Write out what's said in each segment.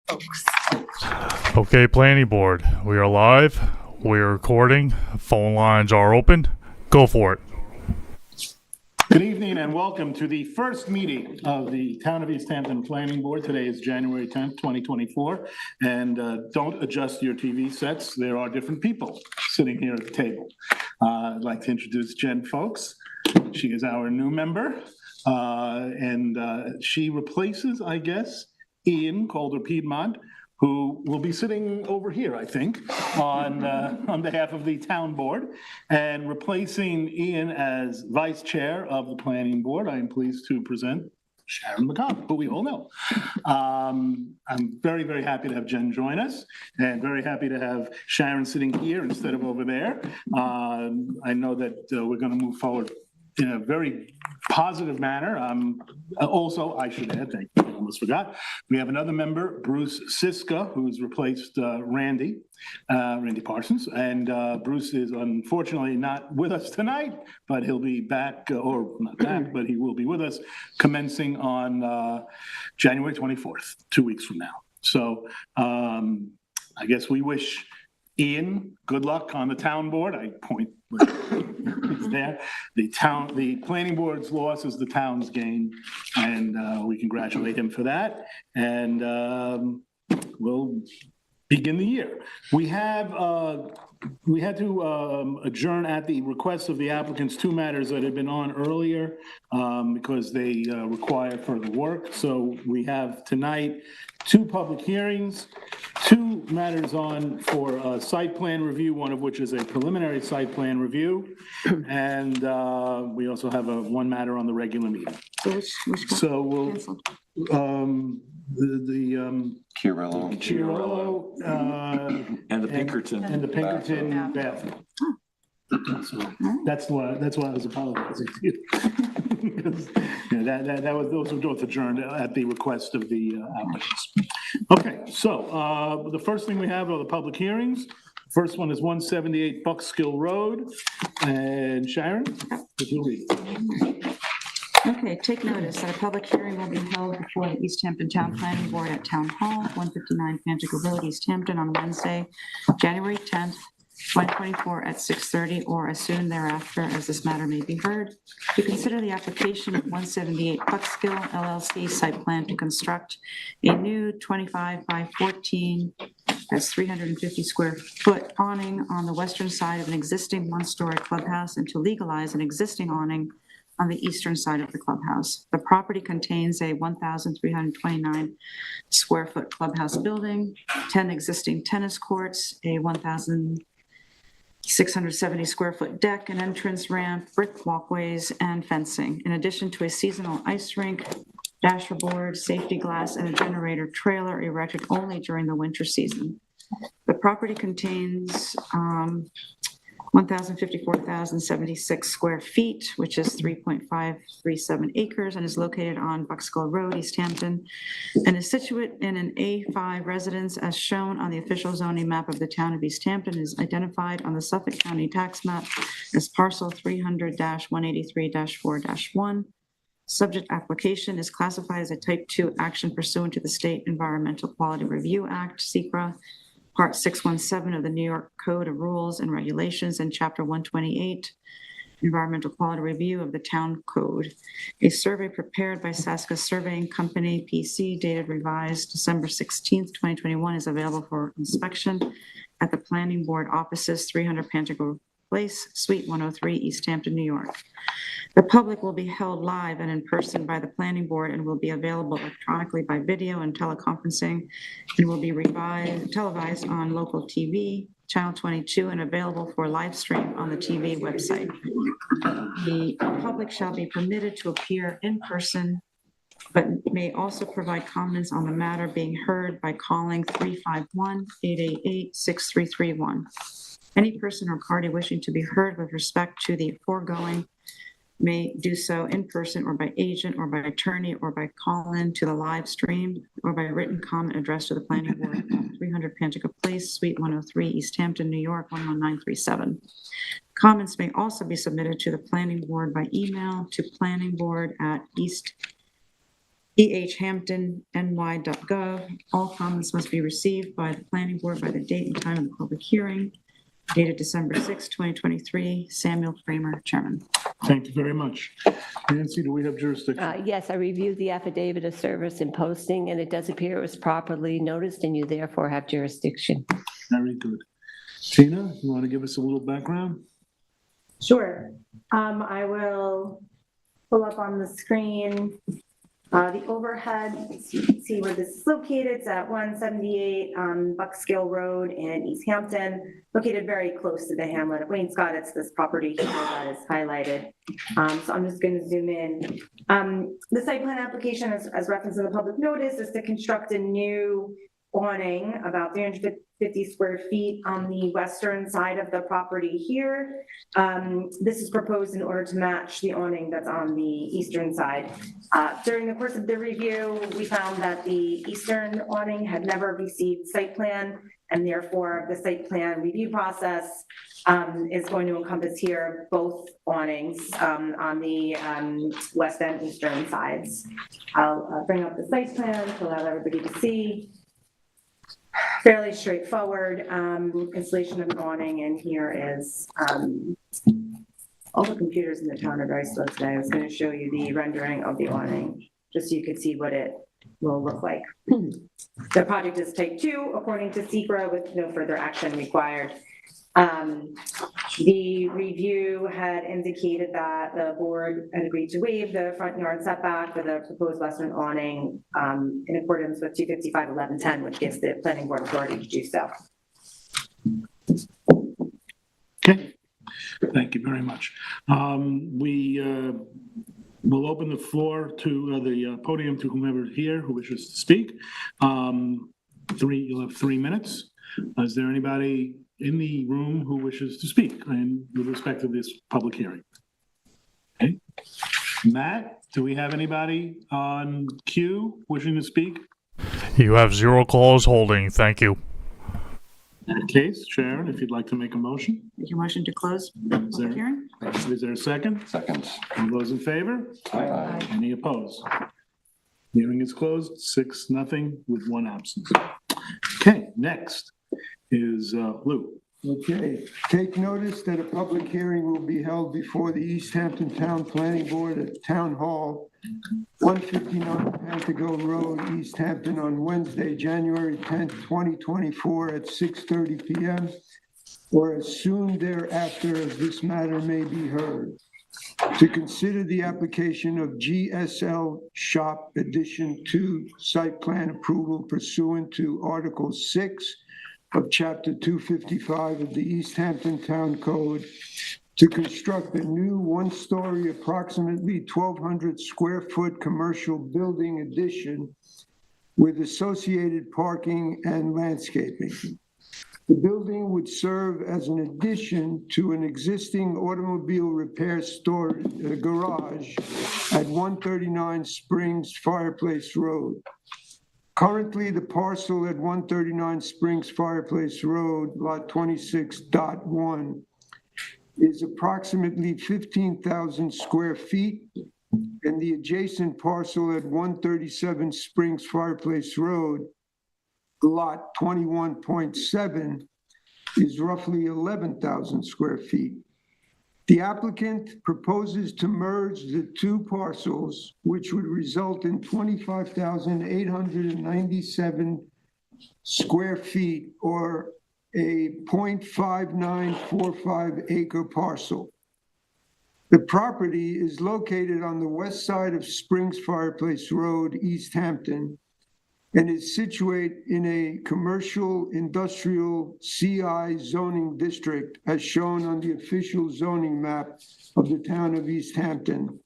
folks. Okay, planning board, we are live. We are recording. Phone lines are open. Go for it. Good evening and welcome to the first meeting of the Town of East Hampton Planning Board. Today is January 10th, 2024. And don't adjust your TV sets. There are different people sitting here at the table. I'd like to introduce Jen Folks. She is our new member. She replaces, I guess, Ian Calder-Piedmont, who will be sitting over here, I think, on behalf of the town board. And replacing Ian as vice chair of the planning board, I am pleased to present Sharon McCobb, who we all know. I'm very, very happy to have Jen join us, and very happy to have Sharon sitting here instead of over there. I know that we're going to move forward in a very positive manner. Also, I should add, thank you, I almost forgot, we have another member, Bruce Siska, who's replaced Randy Parsons. And Bruce is unfortunately not with us tonight, but he'll be back, or not back, but he will be with us commencing on January 24th, 2 weeks from now. So I guess we wish Ian good luck on the town board. I point it's there. The planning board's loss is the town's gain, and we congratulate him for that. And we'll begin the year. We had to adjourn at the request of the applicants 2 matters that had been on earlier because they require further work. So we have tonight 2 public hearings, 2 matters on for site plan review, one of which is a preliminary site plan review. And we also have 1 matter on the regular meeting. So which So we'll, the Chiarello and the Pinkerton. And the Pinkerton bathroom. So that's why I was apologizing to you. Because, those were both adjourned at the request of the applicants. Okay, so the first thing we have are the public hearings. First one is 178 Buckskill Road. And Sharon, if you'll read. Okay, take notice that a public hearing will be held before the East Hampton Town Planning Board at Town Hall, 159 Pantico Road, East Hampton, on Wednesday, January 10th, 2024 at 6:30 or as soon thereafter as this matter may be heard, to consider the application of 178 Buckskill LLC site plan to construct a new 25 by 14, that's 350 square foot awning on the western side of an existing 1-story clubhouse and to legalize an existing awning on the eastern side of the clubhouse. The property contains a 1,329 square foot clubhouse building, 10 existing tennis courts, a 1,670 square foot deck, an entrance ramp, brick walkways, and fencing, in addition to a seasonal ice rink, dasher board, safety glass, and a generator trailer erected only during the winter season. The property contains 1,054,076 square feet, which is 3.537 acres, and is located on Buckskill Road, East Hampton, and is situate in an A5 residence as shown on the official zoning map of the town of East Hampton, is identified on the Suffolk County tax map as parcel 300-183-4-1. Subject application is classified as a type 2 action pursuant to the State Environmental Quality Review Act, SEQRA, Part 617 of the New York Code of Rules and Regulations, and Chapter 128, Environmental Quality Review of the Town Code. A survey prepared by Saska Surveying Company, PC, dated revised December 16th, 2021, is available for inspection at the Planning Board offices, 300 Pantico Place, Suite 103, East Hampton, New York. The public will be held live and in person by the planning board and will be available electronically by video and teleconferencing, and will be televised on local TV, Channel 22, and available for live stream on the TV website. The public shall be permitted to appear in person, but may also provide comments on the matter being heard by calling 351-888-6331. Any person or party wishing to be heard with respect to the foregoing may do so in person or by agent or by attorney or by call-in to the live stream or by written comment addressed to the planning board, 300 Pantico Place, Suite 103, East Hampton, New York, 11937. Comments may also be submitted to the planning board by email to planningboard@east ehhamptonny.gov. All comments must be received by the planning board by the date and time of the public hearing, dated December 6, 2023. Samuel Kramer, Chairman. Thank you very much. Nancy, do we have jurisdiction? Yes, I reviewed the affidavit of service and posting, and it does appear it was properly noticed, and you therefore have jurisdiction. Very good. Tina, you want to give us a little background? Sure. I will pull up on the screen the overhead. So you can see where this is located. It's at 178 Buckskill Road in East Hampton, located very close to the hamlet of Wainscott. It's this property here that is highlighted. So I'm just going to zoom in. The site plan application, as referenced in the public notice, is to construct a new awning about 350 square feet on the western side of the property here. This is proposed in order to match the awning that's on the eastern side. During the course of the review, we found that the eastern awning had never received site plan, and therefore the site plan review process is going to encompass here both awnings on the west and eastern sides. I'll bring up the site plan to allow everybody to see. Fairly straightforward installation of an awning, and here is all the computers in the town are very slow today. I was going to show you the rendering of the awning just so you could see what it will look like. The project is type 2 according to SECRA with no further action required. The review had indicated that the board had agreed to waive the front yard setback for the proposed western awning in accordance with 255-1110, which gives the planning board authority to do so. Okay, thank you very much. We will open the floor to the podium to whomever here who wishes to speak. You'll have 3 minutes. Is there anybody in the room who wishes to speak and with respect to this public hearing? Okay. Matt, do we have anybody on queue wishing to speak? You have 0 calls holding. Thank you. In that case, Sharon, if you'd like to make a motion. Make your motion to close public hearing? Is there a second? Second. All those in favor? Aye. Any opposed? Hearing is closed, 6-0 with 1 absence. Okay, next is Lou. Okay, take notice that a public hearing will be held before the East Hampton Town Planning Board at Town Hall, 159 Pantego Road, East Hampton, on Wednesday, January 10th, 2024 at 6:30 p.m. or as soon thereafter as this matter may be heard. To consider the application of GSL Shop Addition 2 site plan approval pursuant to Article 6 of Chapter 255 of the East Hampton Town Code to construct a new 1-story, approximately 1,200 square foot commercial building addition with associated parking and landscaping. The building would serve as an addition to an existing automobile repair store garage at 139 Springs Fireplace Road. Currently, the parcel at 139 Springs Fireplace Road, lot 26.1, is approximately 15,000 square feet, and the adjacent parcel at 137 Springs Fireplace Road, lot 21.7, is roughly 11,000 square feet. The applicant proposes to merge the 2 parcels, which would result in 25,897 square feet, or a 0.5945 acre parcel. The property is located on the west side of Springs Fireplace Road, East Hampton, and is situated in a commercial industrial CI zoning district as shown on the official zoning map of the town of East Hampton,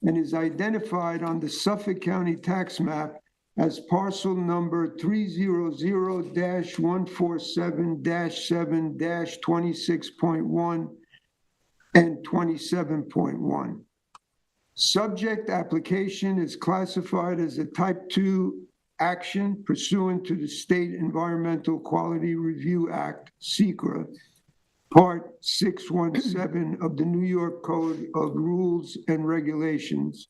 and is identified on the Suffolk County tax map as parcel number 300-147-7-26.1 and 27.1. Subject application is classified as a type 2 action pursuant to the State Environmental Quality Review Act, SECRA, Part 617 of the New York Code of Rules and Regulations,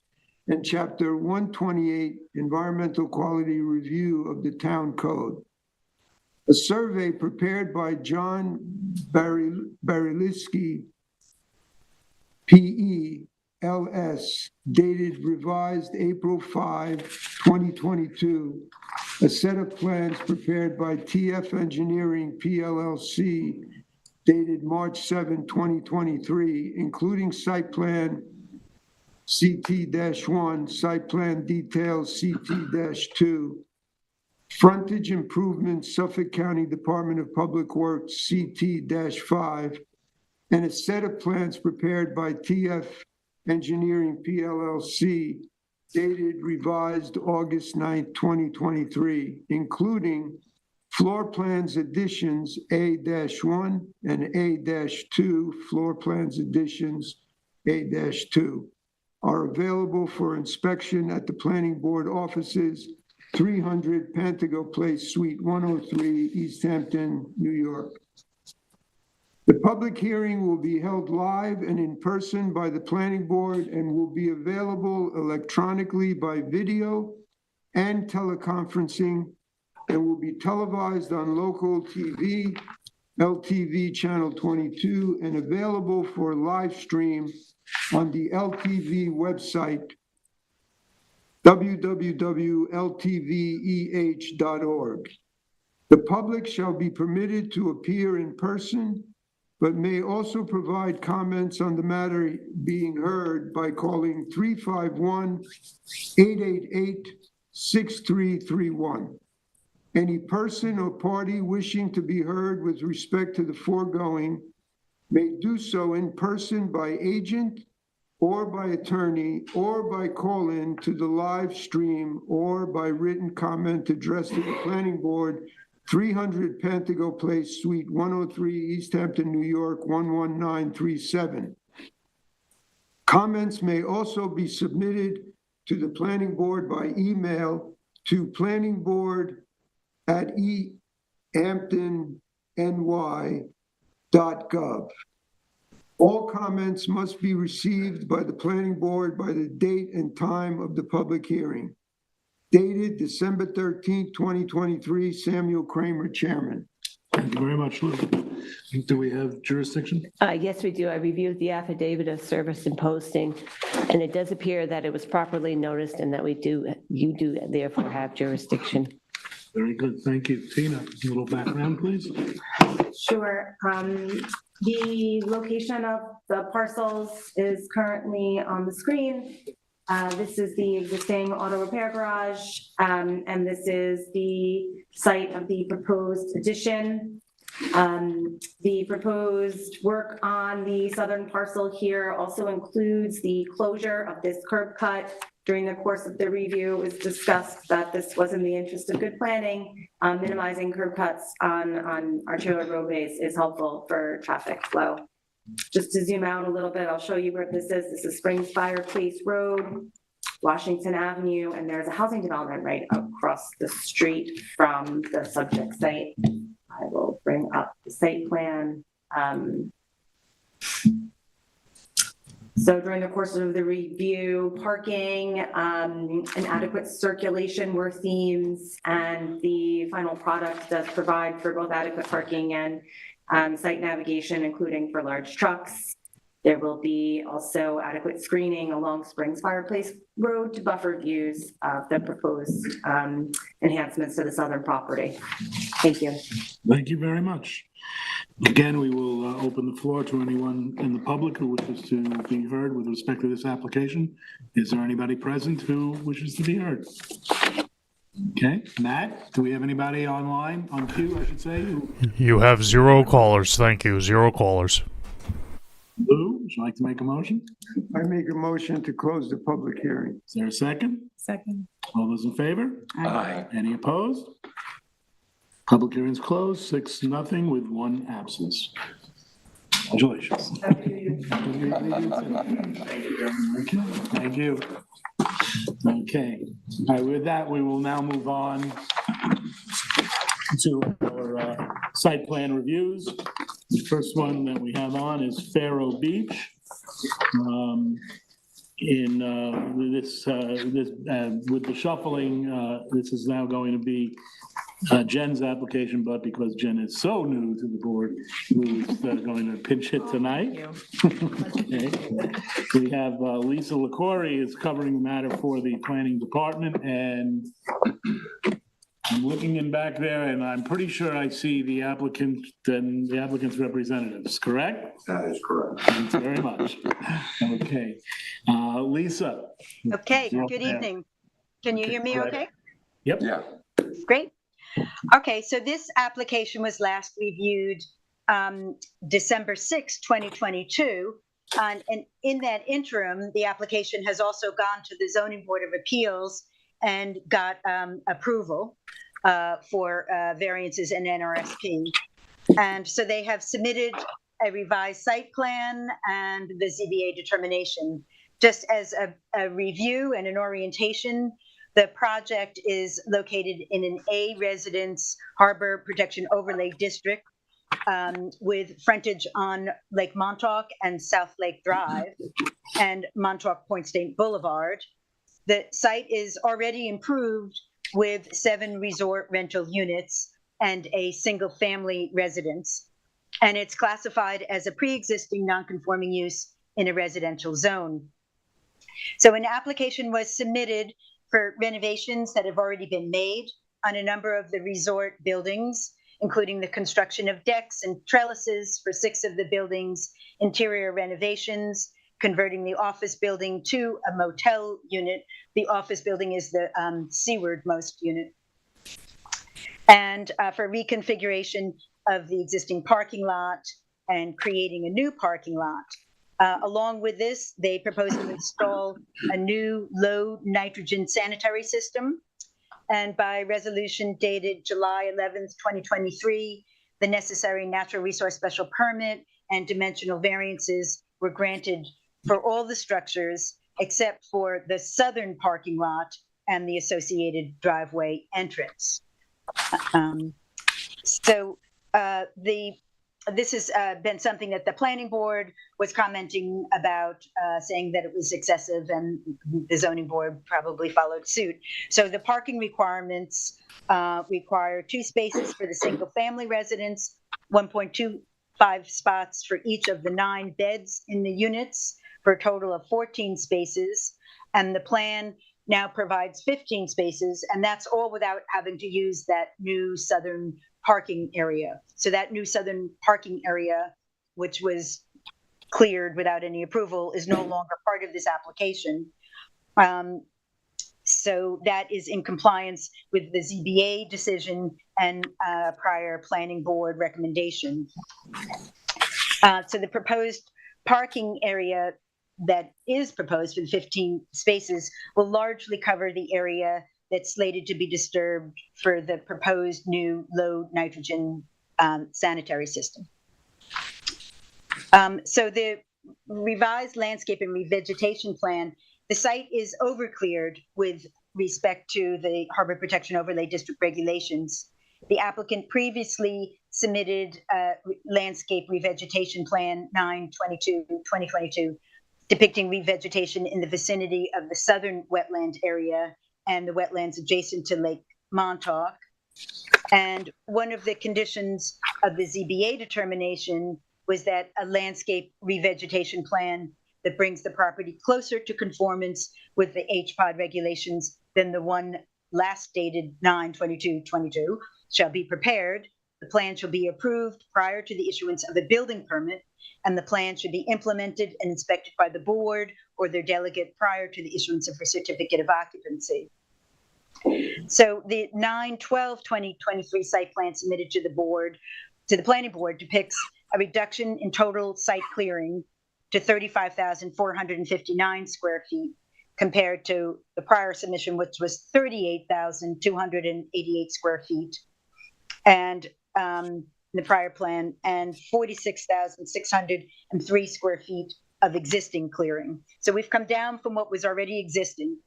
and Chapter 128 Environmental Quality Review of the Town Code. A survey prepared by John Barilitsky, P.E., L.S., dated revised April 5, 2022. A set of plans prepared by TF Engineering, PLLC, dated March 7, 2023, including site plan CT-1, site plan details CT-2, frontage improvements, Suffolk County Department of Public Works, CT-5, and a set of plans prepared by TF Engineering PLLC, dated revised August 9, 2023, including floor plans additions A-1 and A-2, floor plans additions A-2, are available for inspection at the Planning Board offices, 300 Pantago Place, Suite 103, East Hampton, New York. The public hearing will be held live and in person by the Planning Board and will be available electronically by video and teleconferencing, and will be televised on local TV, LTV Channel 22, and available for live stream on the LTV website, www.ltveh.org. The public shall be permitted to appear in person, but may also provide comments on the matter being heard by calling 351-888-6331. Any person or party wishing to be heard with respect to the foregoing may do so in person by agent or by attorney, or by call-in to the live stream, or by written comment addressed to the Planning Board, 300 Pantago Place, Suite 103, East Hampton, New York, 11937. Comments may also be submitted to the Planning Board by email to planningboard@ehamptonny.gov. All comments must be received by the Planning Board by the date and time of the public hearing. Dated December 13th, 2023, Samuel Kramer, Chairman. Thank you very much, Lou. Do we have jurisdiction? Yes, we do. I reviewed the affidavit of service and posting, and it does appear that it was properly noticed and that you do therefore have jurisdiction. Very good, thank you. Tina, a little background, please. Sure. The location of the parcels is currently on the screen. This is the existing auto repair garage, and this is the site of the proposed addition. The proposed work on the southern parcel here also includes the closure of this curb cut. During the course of the review, it was discussed that this was in the interest of good planning. Minimizing curb cuts on arterial roadways is helpful for traffic flow. Just to zoom out a little bit, I'll show you where this is. This is Springs Fireplace Road, Washington Avenue, and there's a housing development right across the street from the subject site. I will bring up the site plan. So during the course of the review, parking and adequate circulation were themes, and the final product does provide for both adequate parking and site navigation, including for large trucks. There will be also adequate screening along Springs Fireplace Road to buffer views of the proposed enhancements to the southern property. Thank you. Thank you very much. Again, we will open the floor to anyone in the public who wishes to be heard with respect to this application. Is there anybody present who wishes to be heard? Okay, Matt, do we have anybody online, on queue, I should say? You have 0 callers. Thank you. 0 callers. Lou, would you like to make a motion? I make a motion to close the public hearing. Is there a second? Second. All those in favor? Aye. Any opposed? Public hearing's closed, 6-0 with 1 absence. Congratulations. Thank you. Okay, all right, with that, we will now move on to our site plan reviews. The first one that we have on is Faro Beach. in with the shuffling, this is now going to be Jen's application, but because Jen is so new to the board, who's going to pinch hit tonight. Okay. We have Lisa LaCory is covering the matter for the planning department, and I'm looking in back there, and I'm pretty sure I see the applicant and the applicant's representatives, correct? That is correct. Thank you very much. Okay. Lisa. Okay, you're up good there. evening. Can you hear me Correct. okay? Yep. Yeah. Great. Okay, so this application was last reviewed December 6, 2022. And in that interim, the application has also gone to the Zoning Board of Appeals and got approval for variances in NRSP. And so they have submitted a revised site plan and the ZBA determination. Just as a review and an orientation, the project is located in an A residence harbor protection overlay district with frontage on Lake Montauk and South Lake Drive and Montauk Point State Boulevard. The site is already improved with 7 resort rental units and a single-family residence. And it's classified as a pre-existing non-conforming use in a residential zone. So an application was submitted for renovations that have already been made on a number of the resort buildings, including the construction of decks and trellises for 6 of the buildings, interior renovations, converting the office building to a motel unit. The office building is the seawardmost unit. And for reconfiguration of the existing parking lot and creating a new parking lot. Along with this, they propose to install a new low nitrogen sanitary system. And by resolution dated July 11th, 2023, the necessary natural resource special permit and dimensional variances were granted for all the structures except for the southern parking lot and the associated driveway entrance. This has been something that the planning board was commenting about, saying that it was excessive, and the zoning board probably followed suit. So the parking requirements require 2 spaces for the single family residence, 1.25 spots for each of the 9 beds in the units, for a total of 14 spaces. And the plan now provides 15 spaces, and that's all without having to use that new southern parking area. So that new southern parking area, which was cleared without any approval, is no longer part of this application. So that is in compliance with the ZBA decision and prior planning board recommendation. So the proposed parking area that is proposed for the 15 spaces will largely cover the area that's slated to be disturbed for the proposed new low nitrogen sanitary system. So the revised landscape and revegetation plan, the site is overcleared with respect to the Harbor Protection Overlay District regulations. The applicant previously submitted a landscape revegetation plan 9/22/2022, depicting revegetation in the vicinity of the southern wetland area and the wetlands adjacent to Lake Montauk. And one of the conditions of the ZBA determination was that a landscape revegetation plan that brings the property closer to conformance with the HPOD regulations than the one last dated 9/22/22 shall be prepared. The plan shall be approved prior to the issuance of a building permit, and the plan should be implemented and inspected by the board or their delegate prior to the issuance of a certificate of occupancy. So the 9/12/2023 site plan submitted to the planning board depicts a reduction in total site clearing to 35,459 square feet compared to the prior submission, which was 38,288 square feet. And the prior plan, and 46,603 square feet of existing clearing. So we've come down from what was already existing.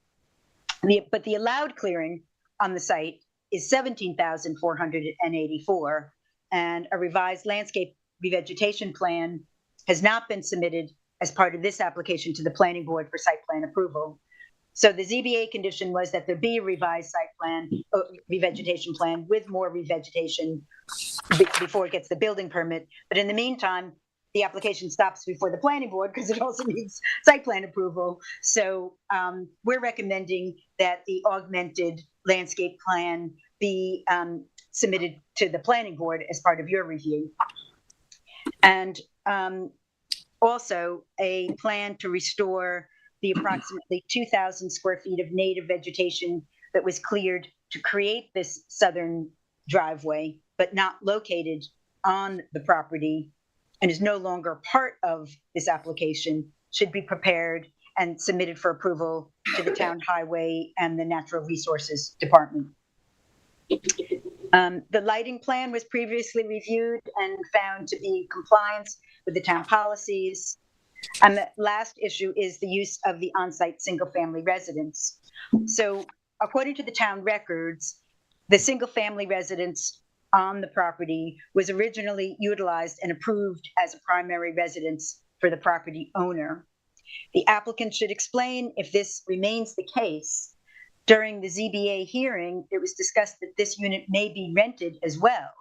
But the allowed clearing on the site is 17,484, and a revised landscape revegetation plan has not been submitted as part of this application to the planning board for site plan approval. So the ZBA condition was that there be a revised site plan, revegetation plan with more revegetation before it gets the building permit. But in the meantime, the application stops before the planning board because it also needs site plan approval. So we're recommending that the augmented landscape plan be submitted to the planning board as part of your review. And also a plan to restore the approximately 2,000 square feet of native vegetation that was cleared to create this southern driveway, but not located on the property and is no longer part of this application, should be prepared and submitted for approval to the Town Highway and the Natural Resources Department. The lighting plan was previously reviewed and found to be in compliance with the town policies. And the last issue is the use of the on-site single-family residence. So according to the town records, the single-family residence on the property was originally utilized and approved as a primary residence for the property owner. The applicant should explain if this remains the case. During the ZBA hearing, it was discussed that this unit may be rented as well.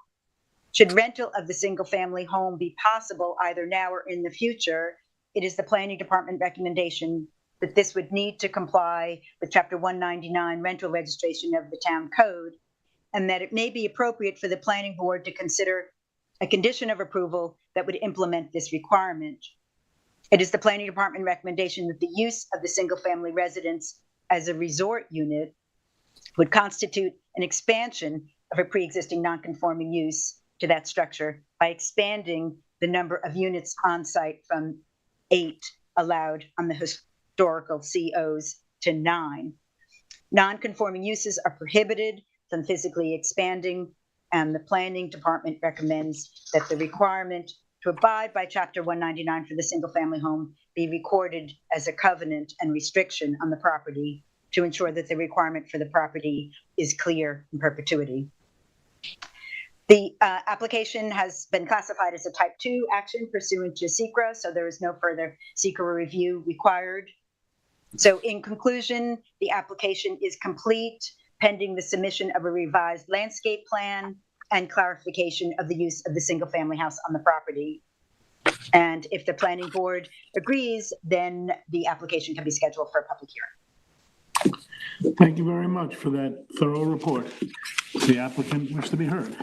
Should rental of the single-family home be possible either now or in the future, it is the planning department recommendation that this would need to comply with Chapter 199 rental registration of the town code, and that it may be appropriate for the planning board to consider a condition of approval that would implement this requirement. It is the planning department recommendation that the use of the single-family residence as a resort unit would constitute an expansion of a pre-existing non-conforming use to that structure by expanding the number of units on site from 8 allowed on the historical COs to 9. Non-conforming uses are prohibited from physically expanding, and the planning department recommends that the requirement to abide by Chapter 199 for the single-family home be recorded as a covenant and restriction on the property to ensure that the requirement for the property is clear in perpetuity. The application has been classified as a type 2 action pursuant to SECRA, so there is no further SECRA review required. So in conclusion, the application is complete pending the submission of a revised landscape plan and clarification of the use of the single-family house on the property. And if the planning board agrees, then the application can be scheduled for a public hearing. Thank you very much for that thorough report. The applicant wishes to be heard.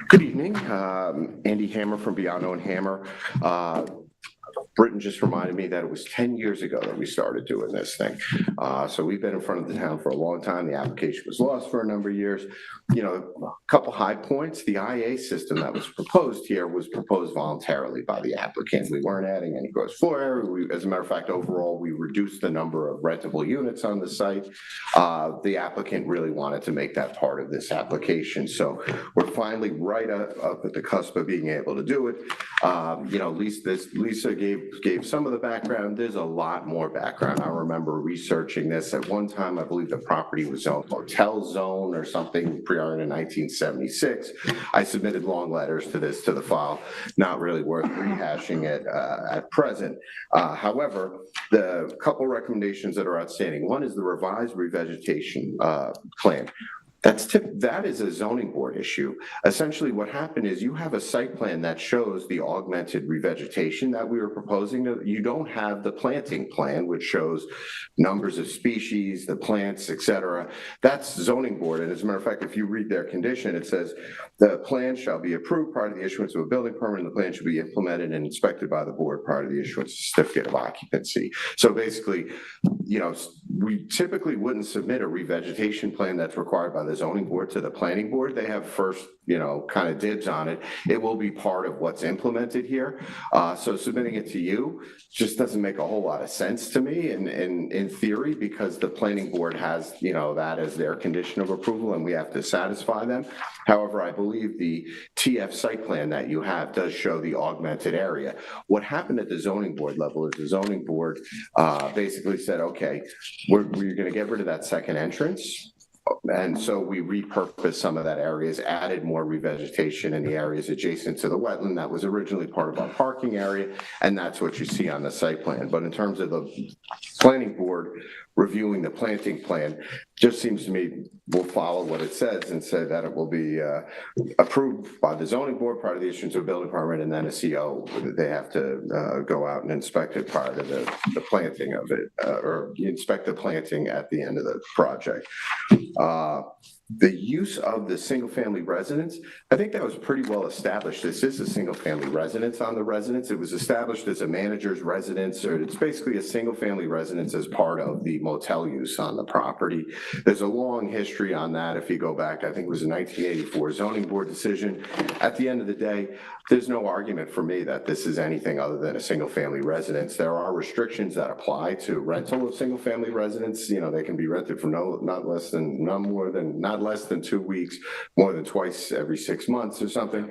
Good evening. Andy Hammer from Beyond Known Hammer. Britton just reminded me that it was 10 years ago that we started doing this thing. So we've been in front of the town for a long time. The application was lost for a number of years. You know, a couple high points. The IA system that was proposed here was proposed voluntarily by the applicant. We weren't adding any gross floor area. As a matter of fact, overall, we reduced the number of rentable units on the site. The applicant really wanted to make that part of this application. So we're finally right up at the cusp of being able to do it. You know, Lisa gave some of the background. There's a lot more background. I remember researching this at one time. I believe the property was zoned hotel zone or something prior to 1976. I submitted long letters to the file. Not really worth rehashing it at present. However, the couple recommendations that are outstanding. One is the revised revegetation plan. That is a zoning board issue. Essentially what happened is you have a site plan that shows the augmented revegetation that we were proposing. You don't have the planting plan, which shows numbers of species, the plants, etc. That's zoning board. And as a matter of fact, if you read their condition, it says the plan shall be approved prior to the issuance of a building permit, and the plan should be implemented and inspected by the board prior to the issuance of certificate of occupancy. So basically, you know, we typically wouldn't submit a revegetation plan that's required by the zoning board to the planning board. They have first, you know, kind of dibs on it. It will be part of what's implemented here. So submitting it to you just doesn't make a whole lot of sense to me in theory, because the planning board has, you know, that as their condition of approval and we have to satisfy them. However, I believe the TF site plan that you have does show the augmented area. What happened at the zoning board level is the zoning board basically said, okay, we're going to get rid of that second entrance. And so we repurposed some of that areas, added more revegetation in the areas adjacent to the wetland that was originally part of our parking area, and that's what you see on the site plan. But in terms of the planning board reviewing the planting plan, just seems to me we'll follow what it says and say that it will be approved by the zoning board prior to the issuance of a building permit, and then a CO. They have to go out and inspect it prior to the planting of it, or inspect the planting at the end of the project. The use of the single-family residence, I think that was pretty well established. This is a single-family residence on the residence. It was established as a manager's residence, or it's basically a single-family residence as part of the motel use on the property. There's a long history on that. If you go back, I think it was a 1984 zoning board decision. At the end of the day, there's no argument for me that this is anything other than a single-family residence. There are restrictions that apply to rental of single-family residence. You know, they can be rented for not less than 2 weeks, more than twice every 6 months or something.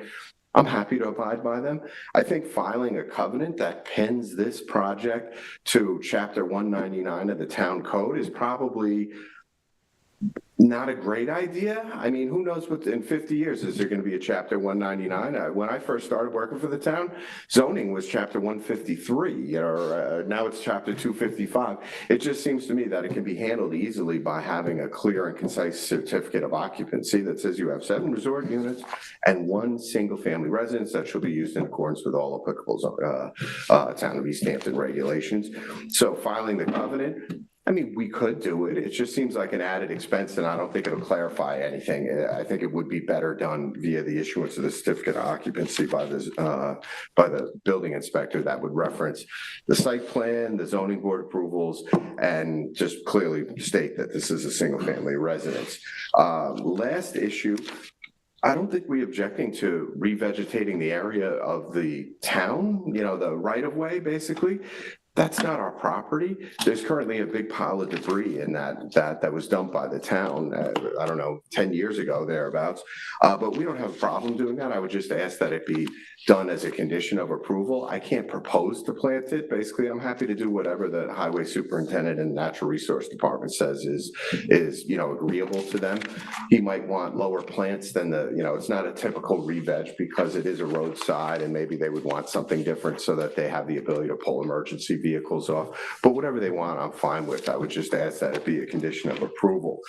I'm happy to abide by them. I think filing a covenant that pins this project to Chapter 199 of the town code is probably not a great idea. I mean, who knows what in 50 years is there going to be a Chapter 199? When I first started working for the town, zoning was Chapter 153, or now it's Chapter 255. It just seems to me that it can be handled easily by having a clear and concise certificate of occupancy that says you have 7 resort units and 1 single-family residence that shall be used in accordance with all applicable town of East Hampton regulations. So filing the covenant, I mean, we could do it. It just seems like an added expense, and I don't think it'll clarify anything. I think it would be better done via the issuance of the certificate of occupancy by the building inspector that would reference the site plan, the zoning board approvals, and just clearly state that this is a single-family residence. Last issue, I don't think we're objecting to revegetating the area of the town, you know, the right-of-way, basically. That's not our property. There's currently a big pile of debris in that was dumped by the town, I don't know, 10 years ago, thereabouts. But we don't have a problem doing that. I would just ask that it be done as a condition of approval. I can't propose to plant it. Basically, I'm happy to do whatever the highway superintendent and natural resource department says is you know, agreeable to them. He might want lower plants than it's not a typical re-veg because it is a roadside, and maybe they would want something different so that they have the ability to pull emergency vehicles off. But whatever they want, I'm fine with. I would just ask that it be a condition of approval.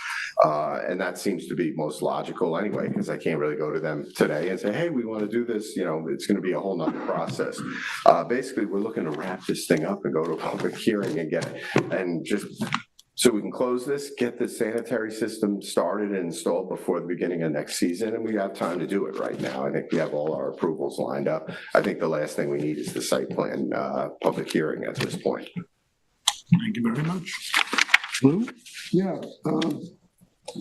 And that seems to be most logical anyway, because I can't really go to them today and say, hey, we want to do this. You know, it's going to be a whole nother process. Basically, we're looking to wrap this thing up and go to a public hearing and just so we can close this, get the sanitary system started and installed before the beginning of next season, and we have time to do it right now. I think we have all our approvals lined up. I think the last thing we need is the site plan public hearing at this point. Thank you very much. Lou? Yeah.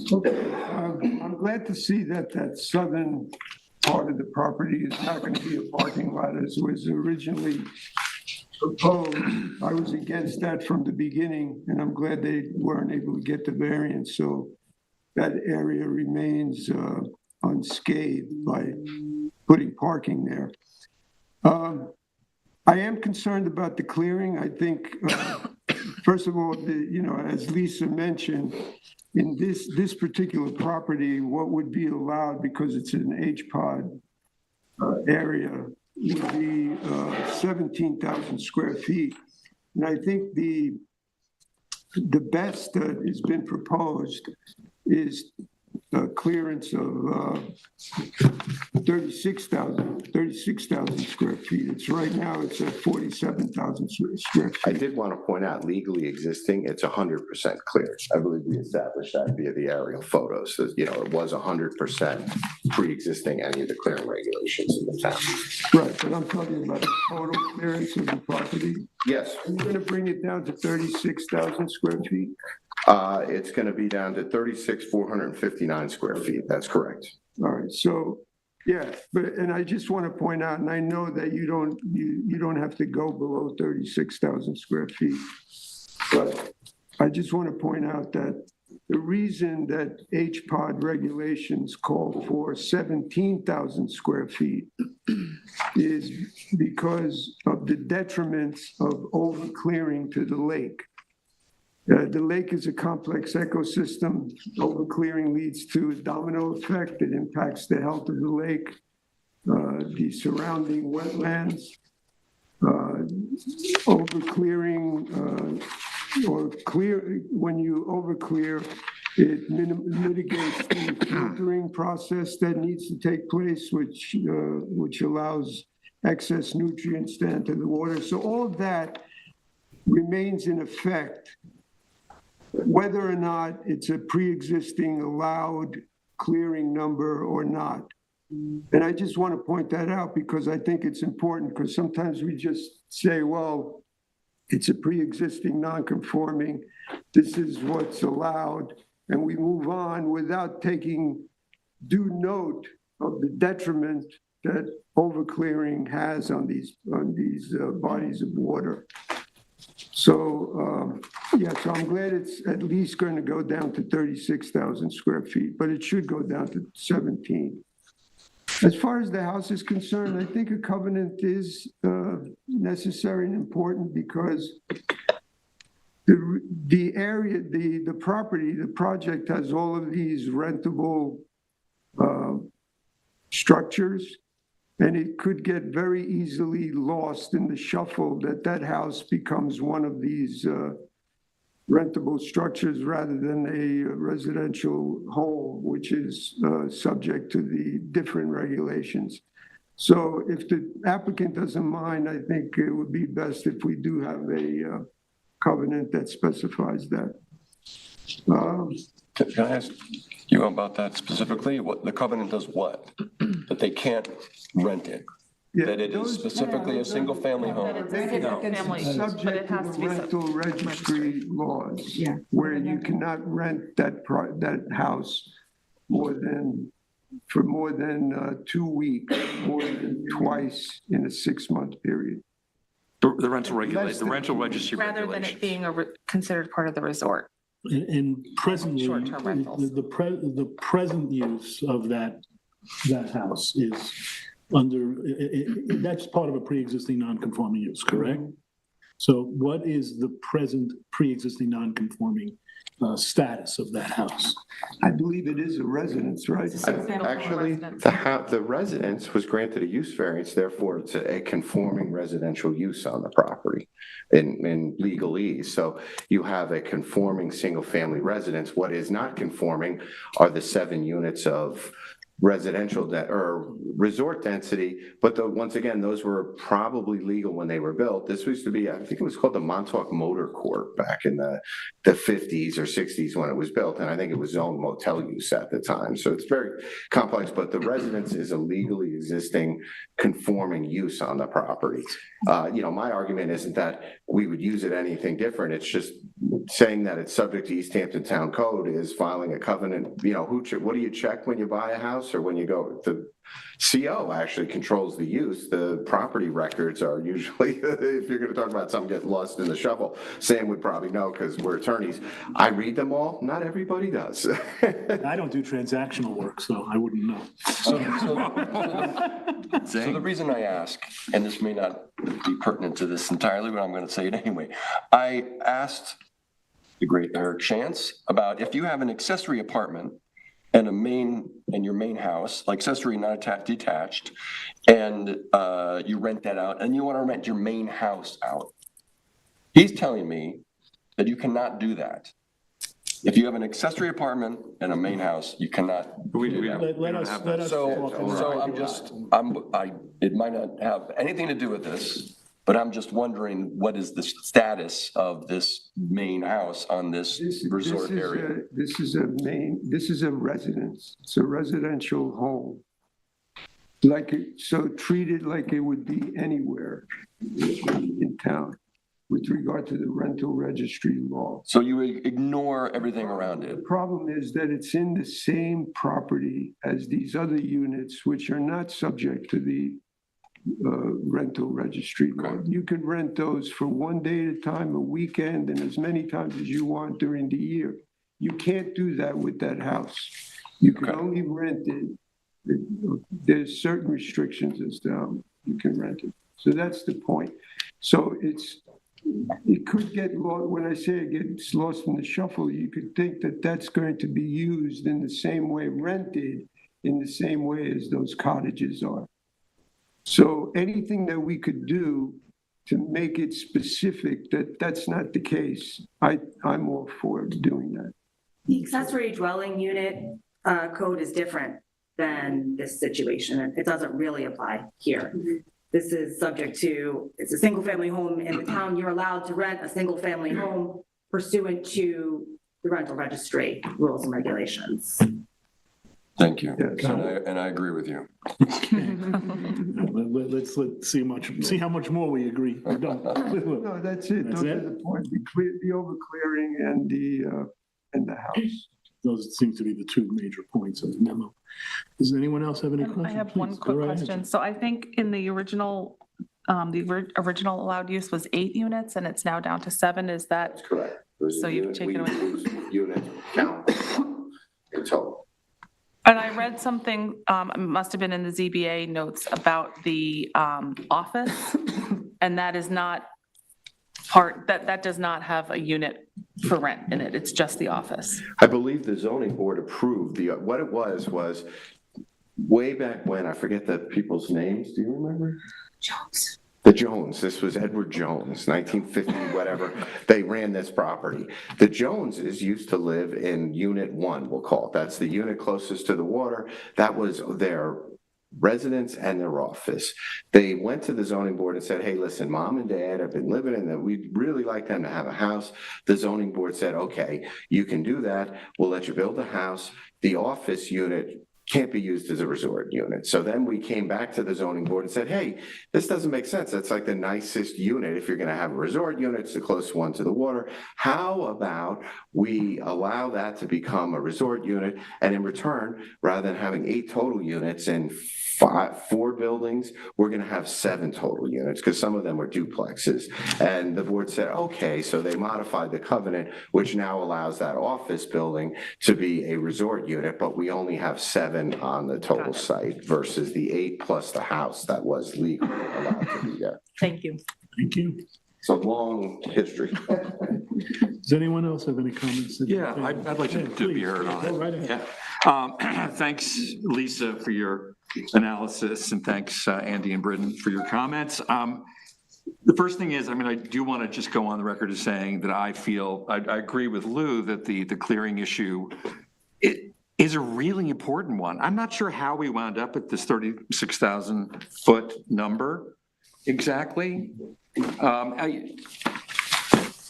I'm glad to see that southern part of the property is not going to be a parking lot as was originally proposed. I was against that from the beginning, and I'm glad they weren't able to get the variance. So that area remains unscathed by putting parking there. I am concerned about the clearing. I think, first of all, as Lisa mentioned, in this particular property, what would be allowed, because it's an HPOD area, would be 17,000 square feet. And I think the best that has been proposed is a clearance of 36,000 square feet. It's right now it's at 47,000 square feet. I did want to point out, legally existing, it's 100% clear. I believe we established that via the aerial photos. So, it was 100% pre-existing any of the clearing regulations in the town. Right, but I'm talking about the total clearance of the property. Yes. Are you going to bring it down to 36,000 square feet? It's going to be down to 36,459 square feet. That's correct. All right. So, yeah, and I just want to point out, and I know that you don't have to go below 36,000 square feet, but I just want to point out that the reason that HPOD regulations call for 17,000 square feet is because of the detriments of over clearing to the lake. The lake is a complex ecosystem. Overclearing leads to a domino effect that impacts the health of the lake, the surrounding wetlands. Overclearing when you overclear, it mitigates the filtering process that needs to take place, which allows excess nutrients to enter the water. So all of that remains in effect, whether or not it's a pre-existing allowed clearing number or not. And I just want to point that out because I think it's important, because sometimes we just say, well, it's a pre-existing non-conforming, this is what's allowed, and we move on without taking due note of the detriment that overclearing has on these bodies of water. So, so I'm glad it's at least going to go down to 36,000 square feet, but it should go down to 17. As far as the house is concerned, I think a covenant is necessary and important because the area, the property, the project has all of these rentable structures, and it could get very easily lost in the shuffle that house becomes one of these rentable structures rather than a residential home, which is subject to the different regulations. So if the applicant doesn't mind, I think it would be best if we do have a covenant that specifies that. Can I ask you about that specifically? What the covenant does what? That they can't rent it? Yeah, That it is those- specifically a single-family home? It's subject to the rental registry laws, Yeah. where you cannot rent that house for more than 2 weeks, more than twice in a 6-month period. The rental registry Rather than it being considered part of the resort. And presently, Short-term rentals. the present use of that house is under, that's part of a pre-existing non-conforming use, correct? So what is the present pre-existing non-conforming status of that house? I believe it is a residence, right? Actually, the residence was granted a use variance, therefore it's a conforming residential use on the property in legalese. So you have a conforming single-family residence. What is not conforming are the 7 units of residential or resort density, but once again, those were probably legal when they were built. This used to be, I think it was called the Montauk Motor Court back in the 50s or 60s when it was built, and I think it was zoned motel use at the time. So it's very complex, but the residence is a legally existing conforming use on the property. My argument isn't that we would use it anything different. It's just saying that it's subject to East Hampton Town Code is filing a covenant. What do you check when you buy a house or when you go? The CO actually controls the use. The property records are usually, if you're going to talk about something getting lost in the shuffle, Sam would probably know because we're attorneys. I read them all. Not everybody does. I don't do transactional work, so I wouldn't know. So the reason I ask, and this may not be pertinent to this entirely, but I'm going to say it anyway. I asked the great Eric Chance about if you have an accessory apartment and your main house, like accessory not detached, and you rent that out, and you want to rent your main house out. He's telling me that you cannot do that. If you have an accessory apartment and a main house, you cannot do that. Let us talk. So it might not have anything to do with this, but I'm just wondering what is the status of this main house on this resort area? This is a residence. It's a residential home. So treated like it would be anywhere in town with regard to the rental registry law. So you ignore everything around it? The problem is that it's in the same property as these other units, which are not subject to the rental registry law. You can rent those for 1 day at a time, a weekend, and as many times as you want during the year. You can't do that with that house. You can only rent it. There's certain restrictions as to how you can rent it. So that's the point. So it could get lost, when I say it gets lost in the shuffle, you could think that that's going to be used in the same way, rented in the same way as those cottages are. So anything that we could do to make it specific that that's not the case, I'm all for doing that. The accessory dwelling unit code is different than this situation. It doesn't really apply here. This is subject to, it's a single family home in the town. You're allowed to rent a single family home pursuant to the rental registry rules and regulations. Thank you. Yes. And I agree with you. Let's see how much more we agree or don't. No, that's it. That's Those it? are the points, the over clearing and the house. Those seem to be the two major points of the memo. Does anyone else have any questions? I have one Please, go quick right ahead. question. So I think in the original allowed use was 8 units and it's now down to 7. Is that, That's correct. There's So a you've unit- taken we use unit count in total. and I read something, it must have been in the ZBA notes about the office, and that is not that does not have a unit for rent in it. It's just the office. I believe the zoning board approved what it was way back when, I forget the people's names. Do you remember? Jones. The Jones, this was Edward Jones, 1950, whatever. They ran this property. The Joneses used to live in Unit 1, we'll call it. That's the unit closest to the water. That was their residence and their office. They went to the zoning board and said, hey, listen, mom and dad have been living in that. We'd really like them to have a house. The zoning board said, okay, you can do that. We'll let you build a house. The office unit can't be used as a resort unit. So then we came back to the zoning board and said, hey, this doesn't make sense. That's like the nicest unit. If you're going to have a resort unit, it's the closest one to the water. How about we allow that to become a resort unit? And in return, rather than having 8 total units and 4 buildings, we're going to have 7 total units because some of them were duplexes. And the board said, okay, so they modified the covenant, which now allows that office building to be a resort unit, but we only have 7 on the total site versus the 8 plus the house that was legally allowed to be there. Thank you. Thank you. It's a long history. Does anyone else have any comments? Yeah, I'd like to Please, be heard on go it. right ahead. Yeah. Thanks, Lisa, for your analysis, and thanks, Andy and Britton, for your comments. The first thing is, I do want to just go on the record as saying that I feel, I agree with Lou that the clearing issue is a really important one. I'm not sure how we wound up at this 36,000 foot number exactly.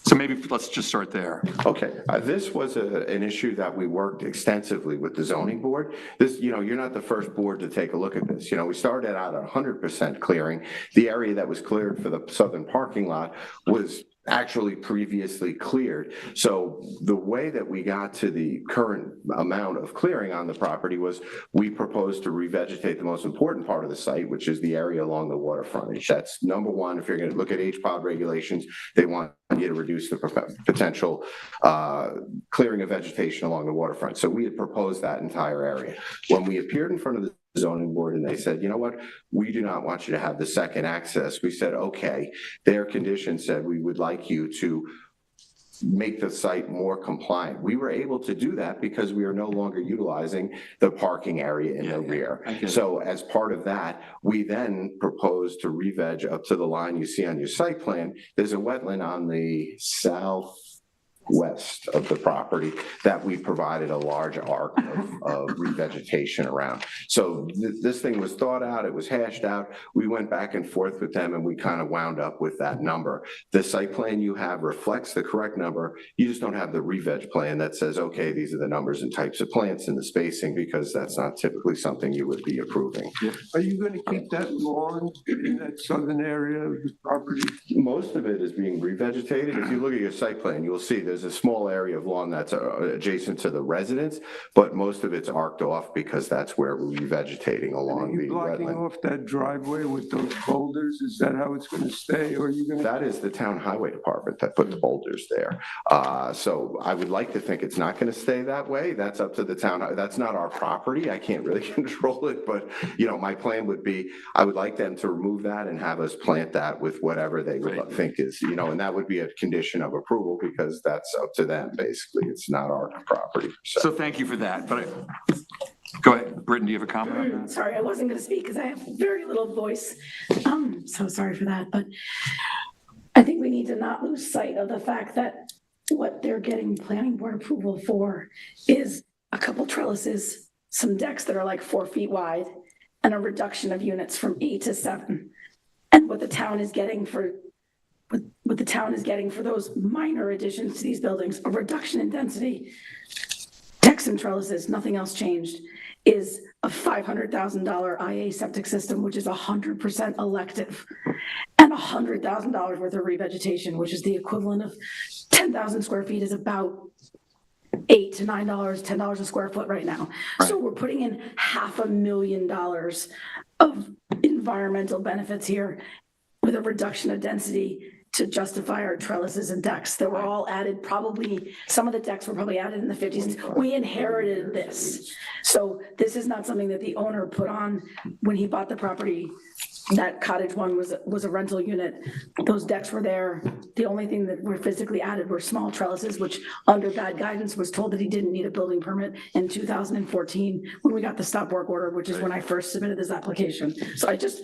So maybe let's just start there. Okay, this was an issue that we worked extensively with the zoning board. This, you're not the first board to take a look at this. We started out at 100% clearing. The area that was cleared for the southern parking lot was actually previously cleared. So the way that we got to the current amount of clearing on the property was we proposed to revegetate the most important part of the site, which is the area along the water frontage. That's number one. If you're going to look at HPOD regulations, they want you to reduce the potential clearing of vegetation along the waterfront. So we had proposed that entire area. When we appeared in front of the zoning board and they said, you know what, we do not want you to have the second access. We said, okay, their condition said we would like you to make the site more compliant. We were able to do that because we are no longer utilizing the parking area in the rear. So as part of that, we then proposed to re-veg up to the line you see on your site plan. There's a wetland on the southwest of the property that we provided a large arc of revegetation around. So this thing was thought out, it was hashed out. We went back and forth with them and we kind of wound up with that number. The site plan you have reflects the correct number. You just don't have the re-veg plan that says, okay, these are the numbers and types of plants and the spacing, because that's not typically something you would be approving. Are you going to keep that lawn in that southern area of the property? Most of it is being revegetated. If you look at your site plan, you'll see there's a small area of lawn that's adjacent to the residence, but most of it's arced off because that's where we're revegetating Are along you the blocking wetland. off that driveway with those boulders? Is that how it's gonna stay, or are you gonna? That is the town highway department that put the boulders there. So I would like to think it's not gonna stay that way. That's up to the town. That's not our property. I can't really control it, but, you know, my plan would be, I would like them to remove that and have us plant that with whatever they would Right. think is, you know, and that would be a condition of approval because that's up to them, basically. It's not our property. So thank you for that, but go ahead, Britton, do you have a comment on that? Sorry, I wasn't going to speak because I have very little voice. So sorry for that, but I think we need to not lose sight of the fact that what they're getting planning board approval for is a couple trellises, some decks that are like 4 feet wide, and a reduction of units from 8 to 7. And what the town is getting for those minor additions to these buildings, a reduction in density, decks and trellises, nothing else changed, is a $500,000 IA septic system, which is 100% elective, and $100,000 worth of revegetation, which is the equivalent of 10,000 square feet, is about $8 to $9, $10 a square foot right now. So we're putting in $500,000 of environmental benefits here with a reduction of density to justify our trellises and decks that were all added, probably, some of the decks were probably added in the 50s. We inherited this. So this is not something that the owner put on when he bought the property. That cottage one was a rental unit. Those decks were there. The only thing that were physically added were small trellises, which under bad guidance was told that he didn't need a building permit in 2014 when we got the stop work order, which is when I first submitted this application. So I just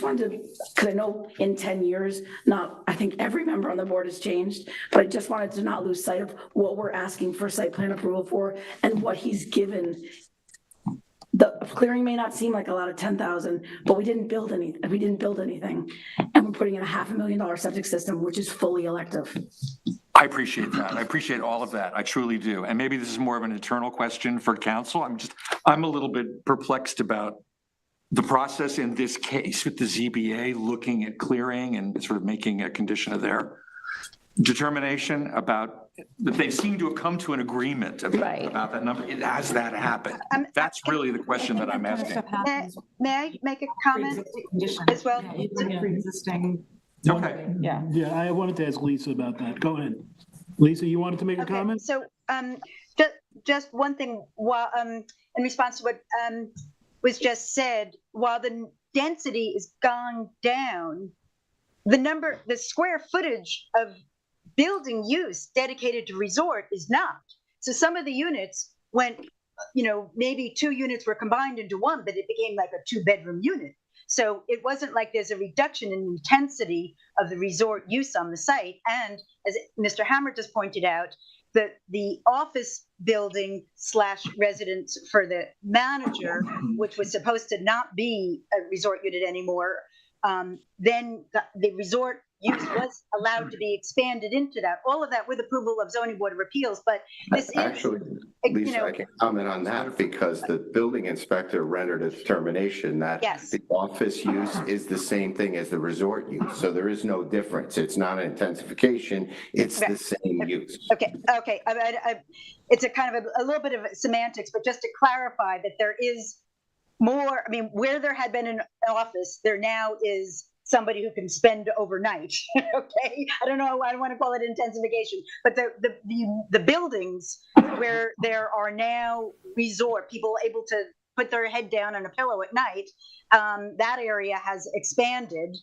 wanted to, because I know in 10 years, I think every member on the board has changed, but I just wanted to not lose sight of what we're asking for site plan approval for and what he's given. The clearing may not seem like a lot of 10,000, but we didn't build anything. And we're putting in a $500,000 septic system, which is fully elective. I appreciate that. I appreciate all of that. I truly do. And maybe this is more of an internal question for council. I'm a little bit perplexed about the process in this case with the ZBA looking at clearing and sort of making a condition of their determination about that they seem to have come to an agreement about that number. Has that happened? That's really the question that I'm asking. May I make a comment as well? It's a pre-existing. Okay. Yeah. Yeah, I wanted to ask Lisa about that. Go ahead. Lisa, you wanted to make a Okay, comment? so just one thing, while in response to what was just said, while the density is gone down, the square footage of building use dedicated to resort is not. So some of the units went, maybe 2 units were combined into one, but it became like a 2-bedroom unit. So it wasn't like there's a reduction in intensity of the resort use on the site. And as Mr. Hammer just pointed out, the office building / residence for the manager, which was supposed to not be a resort unit anymore, then the resort use was allowed to be expanded into that. All of that with approval of zoning board of appeals, but this is Actually, Lisa, I can comment on that because the building inspector rendered a determination that the office use is the same thing as the resort use. So there is no difference. It's not an intensification. It's the same use. Okay. It's a kind of a little bit of semantics, but just to clarify that there is more, where there had been an office, there now is somebody who can spend overnight. Okay, I don't know. I don't want to call it intensification, but the buildings where there are now resort people able to put their head down on a pillow at night, that area has expanded.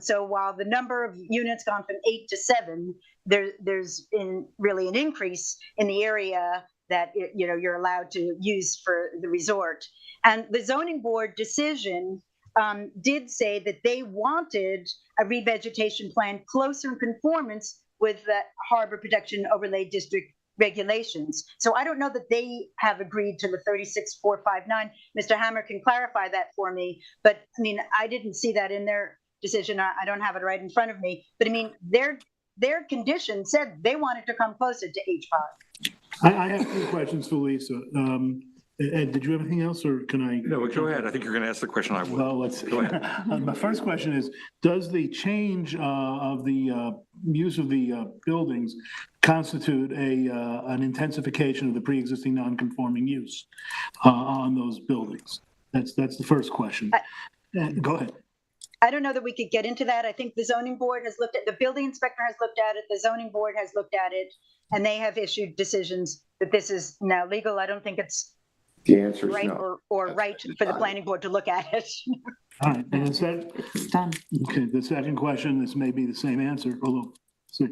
So while the number of units gone from 8 to 7, there's been really an increase in the area that you're allowed to use for the resort. And the zoning board decision did say that they wanted a revegetation plan closer in conformance with the Harbor Protection Overlay District regulations. So I don't know that they have agreed to the 36,459. Mr. Hammer can clarify that for me, but I didn't see that in their decision. I don't have it right in front of me, but their condition said they wanted to come closer to H5. I have 2 questions for Lisa. Ed, did you have anything else, or can I? No, go ahead. I think you're going to ask the question I would. Well, let's see. Go ahead. My first question is, does the change of the use of the buildings constitute an intensification of the pre-existing non-conforming use on those buildings? That's the first question. Go ahead. I don't know that we could get into that. I think the zoning board has looked at, the building inspector has looked at it, the zoning board has looked at it, and they have issued decisions that this is now legal. I don't think it's The answer is right no. or right for the planning board to look at it. All right, and is that, It's done. okay, the second question, this may be the same answer, although, see.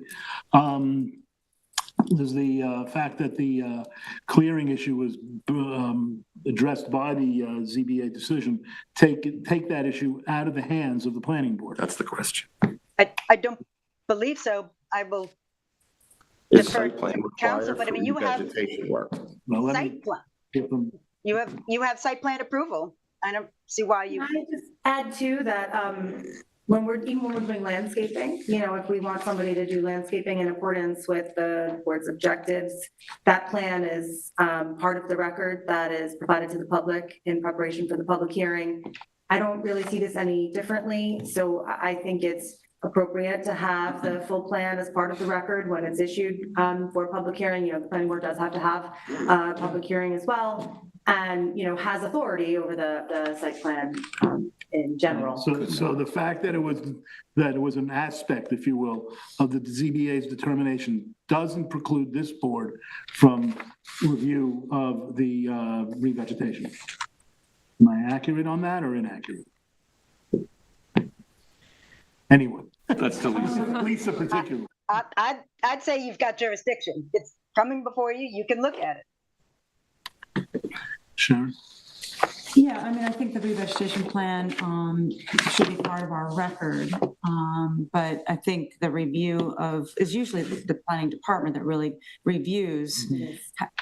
Does the fact that the clearing issue was addressed by the ZBA decision take that issue out of the hands of the planning board? That's the question. I don't believe so. I will Is defer site plan to council, required but I for mean, you have revegetation work? Well, let me site plan. get them. You have site plan approval. I don't see why you. Can I just add too that when we're doing landscaping, if we want somebody to do landscaping in accordance with the board's objectives, that plan is part of the record that is provided to the public in preparation for the public hearing. I don't really see this any differently, so I think it's appropriate to have the full plan as part of the record when it's issued for public hearing. The planning board does have to have a public hearing as well, and has authority over the site plan in general. So the fact that it was an aspect, if you will, of the ZBA's determination doesn't preclude this board from review of the revegetation. Am I accurate on that or inaccurate? Anyone? That's to Lisa. Lisa particularly. I'd say you've got jurisdiction. It's coming before you. You can look at it. Sharon? Yeah, I mean, I think the revegetation plan should be part of our record. But I think the review is usually the planning department that really reviews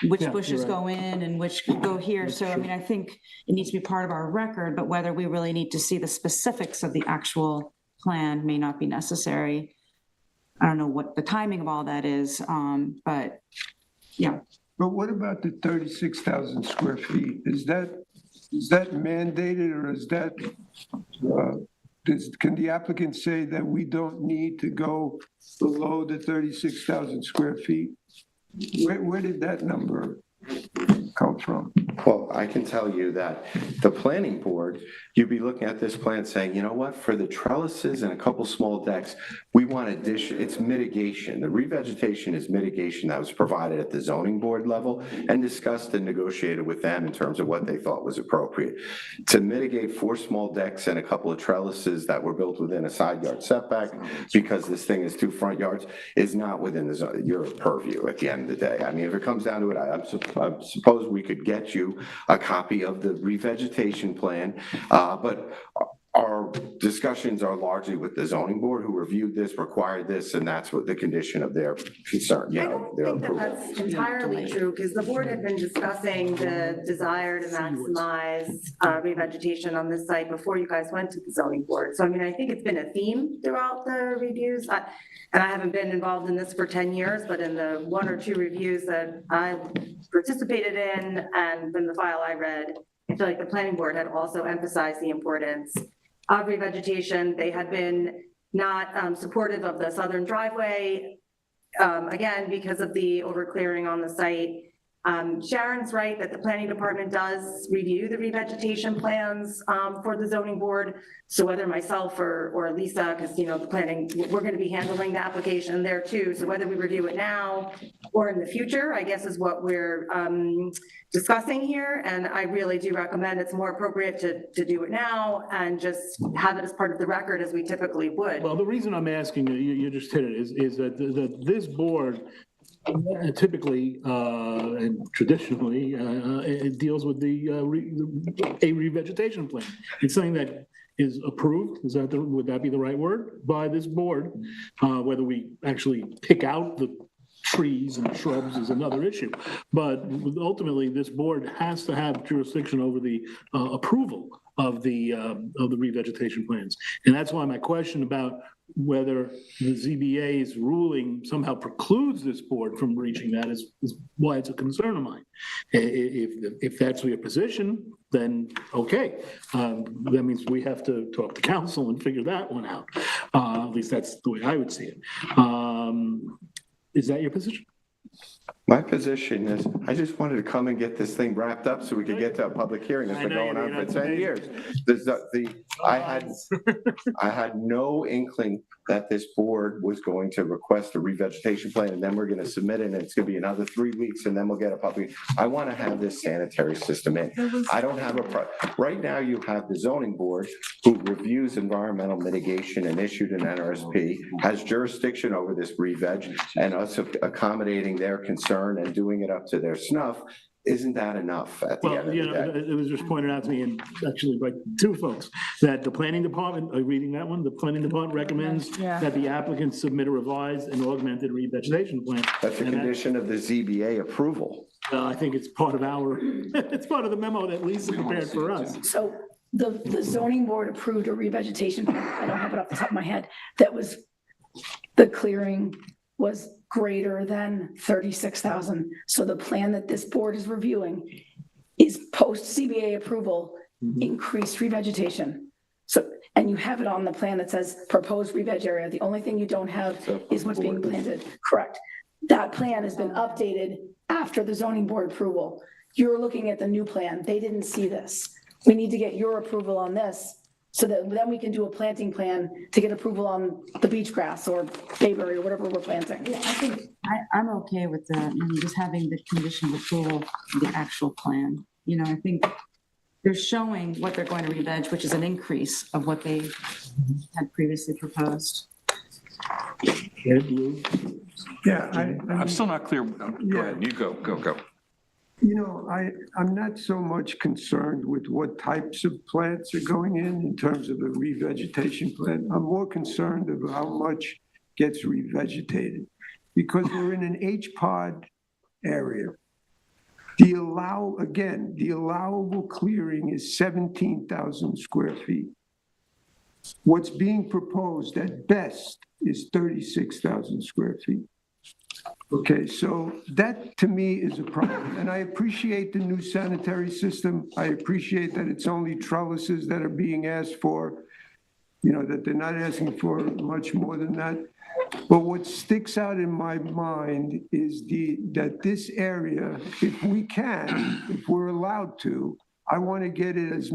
which bushes go in and which go here. So, I mean, I think it needs to be part of our record, but whether we really need to see the specifics of the actual plan may not be necessary. I don't know what the timing of all that is, but yeah. But what about the 36,000 square feet? Is that mandated, or is that, can the applicant say that we don't need to go below the 36,000 square feet? Where did that number come from? Well, I can tell you that the planning board, you'd be looking at this plan saying, you know what, for the trellises and a couple small decks, we want addition, it's mitigation. The revegetation is mitigation that was provided at the zoning board level and discussed and negotiated with them in terms of what they thought was appropriate. To mitigate 4 small decks and a couple of trellises that were built within a side yard setback, because this thing is 2 front yards, is not within your purview at the end of the day. I mean, if it comes down to it, I suppose we could get you a copy of the revegetation plan, but our discussions are largely with the zoning board, who reviewed this, required this, and that's what the condition of their concern, I don't their think that approval. that's entirely true, because the board had been discussing the desire to maximize revegetation on this site before you guys went to the zoning board. So I mean, I think it's been a theme throughout the reviews. And I haven't been involved in this for 10 years, but in the 1 or 2 reviews that I participated in and from the file I read, I feel like the planning board had also emphasized the importance of revegetation. They had been not supportive of the southern driveway, again, because of the overclearing on the site. Sharon's right that the planning department does review the revegetation plans for the zoning board. So whether myself or Lisa, because the planning, we're going to be handling the application there too. So whether we review it now or in the future, I guess is what we're discussing here. And I really do recommend it's more appropriate to do it now and just have it as part of the record as we typically would. Well, the reason I'm asking, you just hit it, is that this board typically and traditionally it deals with a revegetation plan. It's something that is approved, would that be the right word, by this board? Whether we actually pick out the trees and shrubs is another issue, but ultimately this board has to have jurisdiction over the approval of the revegetation plans. And that's why my question about whether the ZBA's ruling somehow precludes this board from reaching that is why it's a concern of mine. If that's your position, then okay. That means we have to talk to council and figure that one out. At least that's the way I would see it. Is that your position? My position is, I just wanted to come and get this thing wrapped up so we could get to a public hearing. It's been going on for 10 years. I had no inkling that this board was going to request a revegetation plan, and then we're gonna submit it, and it's gonna be another 3 weeks, and then we'll get a public. I wanna have this sanitary system in. I don't have right now you have the zoning board who reviews environmental mitigation and issued an NRSP, has jurisdiction over this re-veg, and us accommodating their concern and doing it up to their snuff. Isn't that enough at the end of the day? It was just pointed out to me, and actually by two folks, that the planning department, are you reading that one? The planning department recommends that the applicant submit a revised and augmented revegetation plan. That's a condition of the ZBA approval. I think it's part of it's part of the memo that Lisa prepared for us. So the zoning board approved a revegetation plan, I don't have it off the top of my head, that was, the clearing was greater than 36,000. So the plan that this board is reviewing is post CBA approval, increased revegetation. So, and you have it on the plan that says proposed re-veg area. The only thing you don't have is what's being planted. Correct. That plan has been updated after the zoning board approval. You're looking at the new plan. They didn't see this. We need to get your approval on this, so that then we can do a planting plan to get approval on the beach grass or bayberry or whatever we're planting. Yeah, I think I'm okay with that, just having the condition of approval of the actual plan. I think they're showing what they're going to re-veg, which is an increase of what they had previously proposed. Yeah, I'm still not clear. Go ahead, you go. I'm not so much concerned with what types of plants are going in terms of a revegetation plan. I'm more concerned about how much gets revegetated, because we're in an H-pod area. The allowable clearing is 17,000 square feet. What's being proposed at best is 36,000 square feet. Okay, so that to me is a problem. And I appreciate the new sanitary system. I appreciate that it's only trellises that are being asked for, that they're not asking for much more than that. But what sticks out in my mind is that this area, if we're allowed to, I want to get it as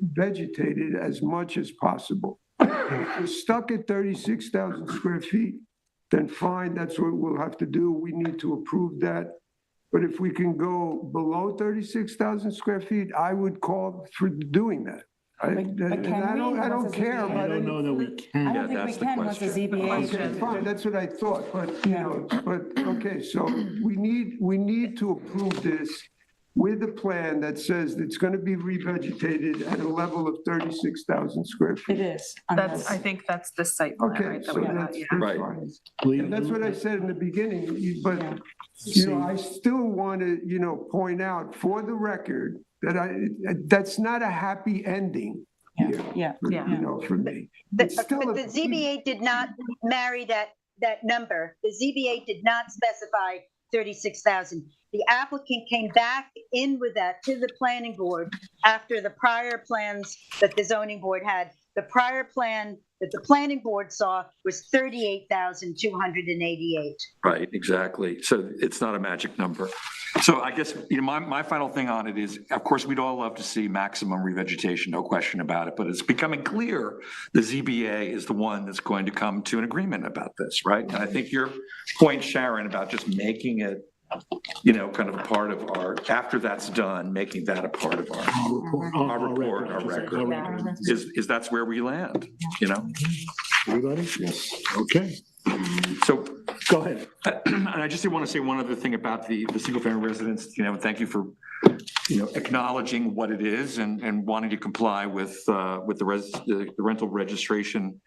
vegetated as much as possible. If we're stuck at 36,000 square feet, then fine, that's what we'll have to do. We need to approve that. But if we can go below 36,000 square feet, I would call for doing that. I don't care about it. I don't know that we can. I don't think we can once the ZBA. Okay, fine, that's what I thought, but, okay, so we need to approve this with a plan that says it's going to be revegetated at a level of 36,000 square feet. It is. I think that's the site plan, Okay, right? that so we have. that's Right. fine. And that's what I said in the beginning, but, I still want to, point out for the record that that's not a happy ending here. Yeah. For me. But It's still the ZBA did not marry that number. The ZBA did not specify 36,000. The applicant came back in with that to the planning board after the prior plans that the zoning board had. The prior plan that the planning board saw was 38,288. Right, exactly. So it's not a magic number. So I guess, my final thing on it is, of course, we'd all love to see maximum revegetation, no question about it, but it's becoming clear the ZBA is the one that's going to come to an agreement about this, right? And I think your point, Sharon, about just making it, kind of a part of after that's done, making that a part of our record, is that's where we land, Everybody? Yes. Okay. So Go ahead. And I just did want to say one other thing about the single family residence, thank you for, acknowledging what it is and wanting to comply with the rental registration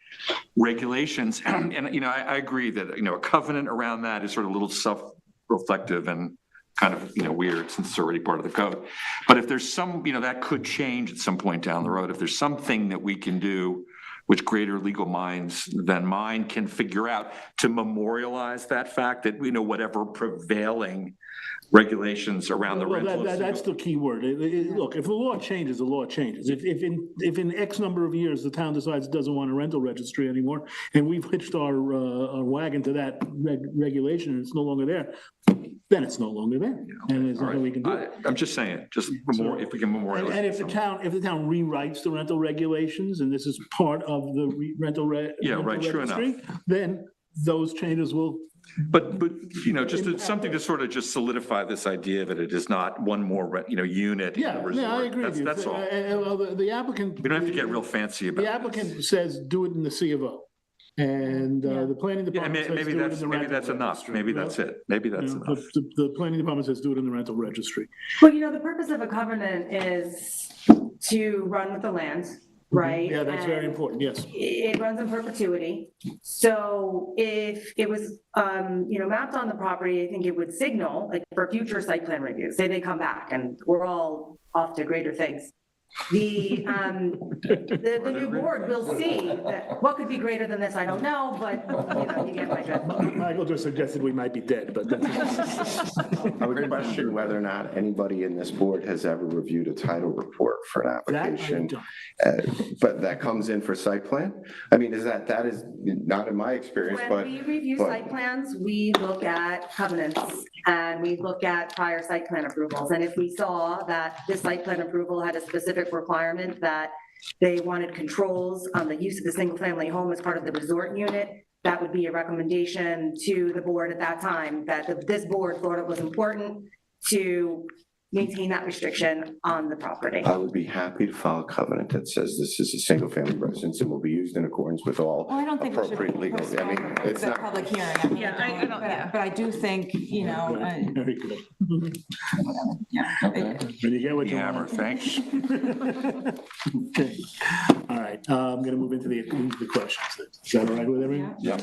regulations. And I agree that, a covenant around that is sort of a little self-reflective and kind of, weird since it's already part of the code. But if there's some, that could change at some point down the road. If there's something that we can do which greater legal minds than mine can figure out to memorialize that fact that, whatever prevailing regulations around the Well, rental. that's the key word. Look, if the law changes, the law changes. If in X number of years, the town decides it doesn't want a rental registry anymore, and we've hitched our wagon to that regulation, and it's no longer there, then it's no longer there. And there's nothing we can do. I'm just saying, if we can memorialize. And if the town rewrites the rental regulations, and this is part of the rental registry, then those changes will. But something to sort of just solidify this idea that it is not one more, unit. Yeah, I agree with you. That's all. Well, the applicant. We don't have to get real fancy about it. The applicant says, do it in the C of O. And the planning department says, do it in the rental maybe that's enough. registry. Maybe that's it. Maybe that's enough. The planning department says, do it in the rental registry. Well, the purpose of a covenant is to run with the land, right? Yeah, that's very important, yes. It runs in perpetuity. So if it was, mapped on the property, I think it would signal, like, for future site plan reviews, say they come back and we're all off to greater things. The new board will see that what could be greater than this, I don't know, but you get my drift. Michael just suggested we might be dead, but that's. I would question whether or not anybody in this board has ever reviewed a title report for an application. But that comes in for site plan? I mean, that is not in my experience, but. When we review site plans, we look at covenants and we look at prior site plan approvals. And if we saw that this site plan approval had a specific requirement that they wanted controls on the use of the single family home as part of the resort unit, that would be a recommendation to the board at that time, that this board thought it was important to maintain that restriction on the property. I would be happy to file a covenant that says this is a single family residence and will be used in accordance with all Well, I don't think we should appropriate legal. I mean, postpone it's the not. public hearing. I mean, Yeah, I don't, yeah. But I do think, Very good. yeah. When you get what you Hammer, want. thanks. Okay. All right, I'm gonna move into the questions. Is that all right with everyone? Yeah.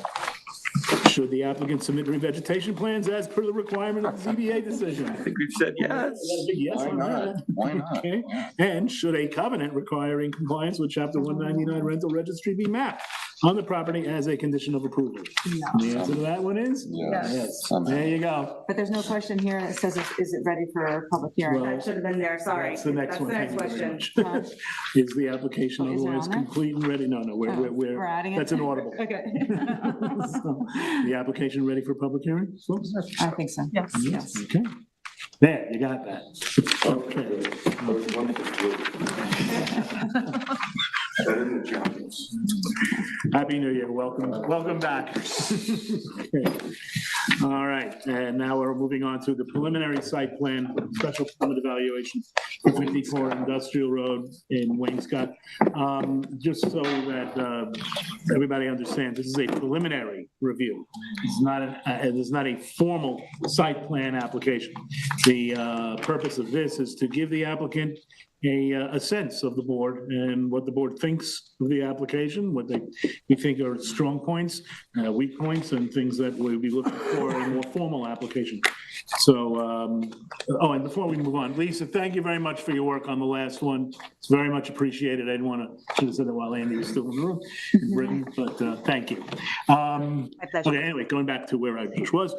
Should the applicant submit revegetation plans as per the requirement of the ZBA decision? I think we've said yes. I got a big yes Why on not? that. Why not? Okay. And should a covenant requiring compliance with chapter 199 rental registry be mapped on the property as a condition of approval? And the answer to that one is? Yes. There you go. But there's no question here that says, is it ready for a public hearing? Well, That should have been there, sorry. That's the next one. That's the Thank next you very question. much. Is the application Is it otherwise on there? complete and ready? No, We're adding it? that's an audible. Okay. So, the application ready for public hearing? folks? I think so. Yes. Yes. Okay. There, you got that. Okay. Happy New Year. Welcome back. Okay. All right, and now we're moving on to the preliminary site plan, special permit evaluation for 54 Industrial Road in Waynescott. Just so that everybody understands, this is a preliminary review. It's not a formal site plan application. The purpose of this is to give the applicant a sense of the board and what the board thinks of the application, what we think are strong points, weak points, and things that we'll be looking for in a more formal application. So, and before we move on, Lisa, thank you very much for your work on the last one. It's very much appreciated. I didn't want to, should have said that while Andy was still in the room, Britain, but thank you. Okay, anyway, going back to where I just was.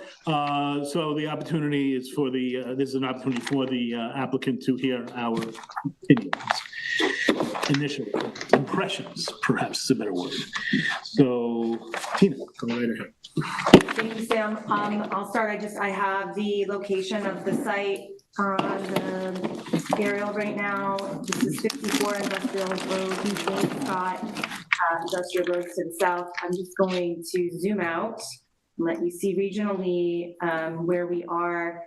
So the opportunity is for this is an opportunity for the applicant to hear our opinions. Initial impressions, perhaps is a better word. So, Tina, go right ahead. Thank you, Sam. I'll start. I have the location of the site on the aerial right now. This is 54 Industrial Road, Waynescott, Industrial Road to the south. I'm just going to zoom out and let you see regionally where we are.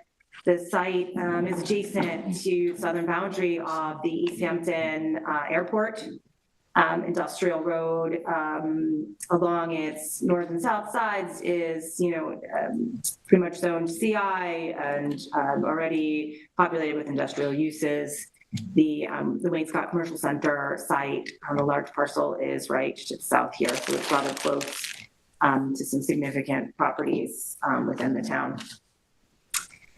The site is adjacent to southern boundary of the East Hampton Airport. Industrial Road along its north and south sides is, pretty much zoned CI and already populated with industrial uses. The Waynescott Commercial Center site on the large parcel is right to the south here, so it's rather close to some significant properties within the town.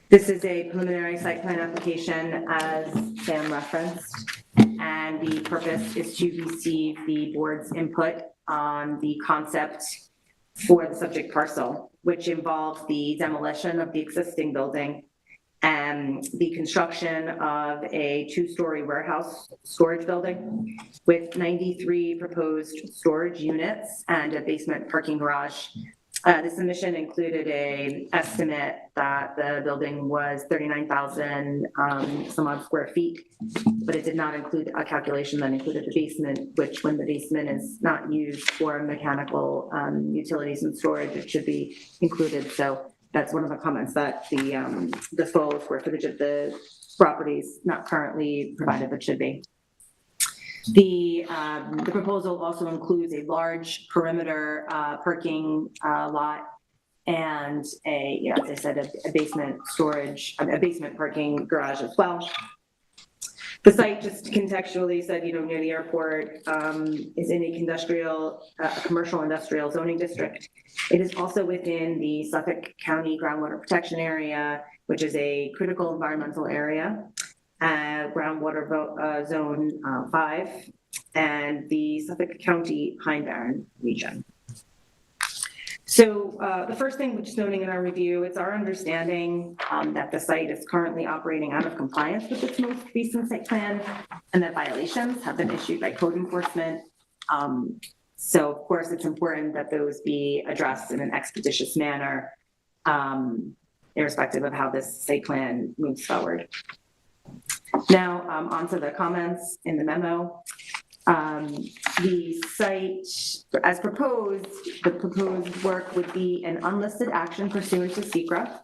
This is a preliminary site plan application, as Sam referenced, and the purpose is to receive the board's input on the concept for the subject parcel, which involves the demolition of the existing building and the construction of a two-story warehouse storage building with 93 proposed storage units and a basement parking garage. The submission included an estimate that the building was 39,000 some odd square feet, but it did not include a calculation that included the basement, which when the basement is not used for mechanical utilities and storage, it should be included. So that's one of the comments, that the full square footage of the property is not currently provided, but should be. The proposal also includes a large perimeter parking lot and as I said, a basement storage, a basement parking garage as well. The site, just contextually said, near the airport, is in a commercial industrial zoning district. It is also within the Suffolk County Groundwater Protection Area, which is a critical environmental area. Groundwater zone 5, and the Suffolk County Pine Barren region. So the first thing, which is noting in our review, it's our understanding that the site is currently operating out of compliance with its most recent site plan, and that violations have been issued by code enforcement. So of course, it's important that those be addressed in an expeditious manner, irrespective of how this site plan moves forward. Now, onto the comments in the memo. The site, as proposed, the proposed work would be an unlisted action pursuant to SECRA,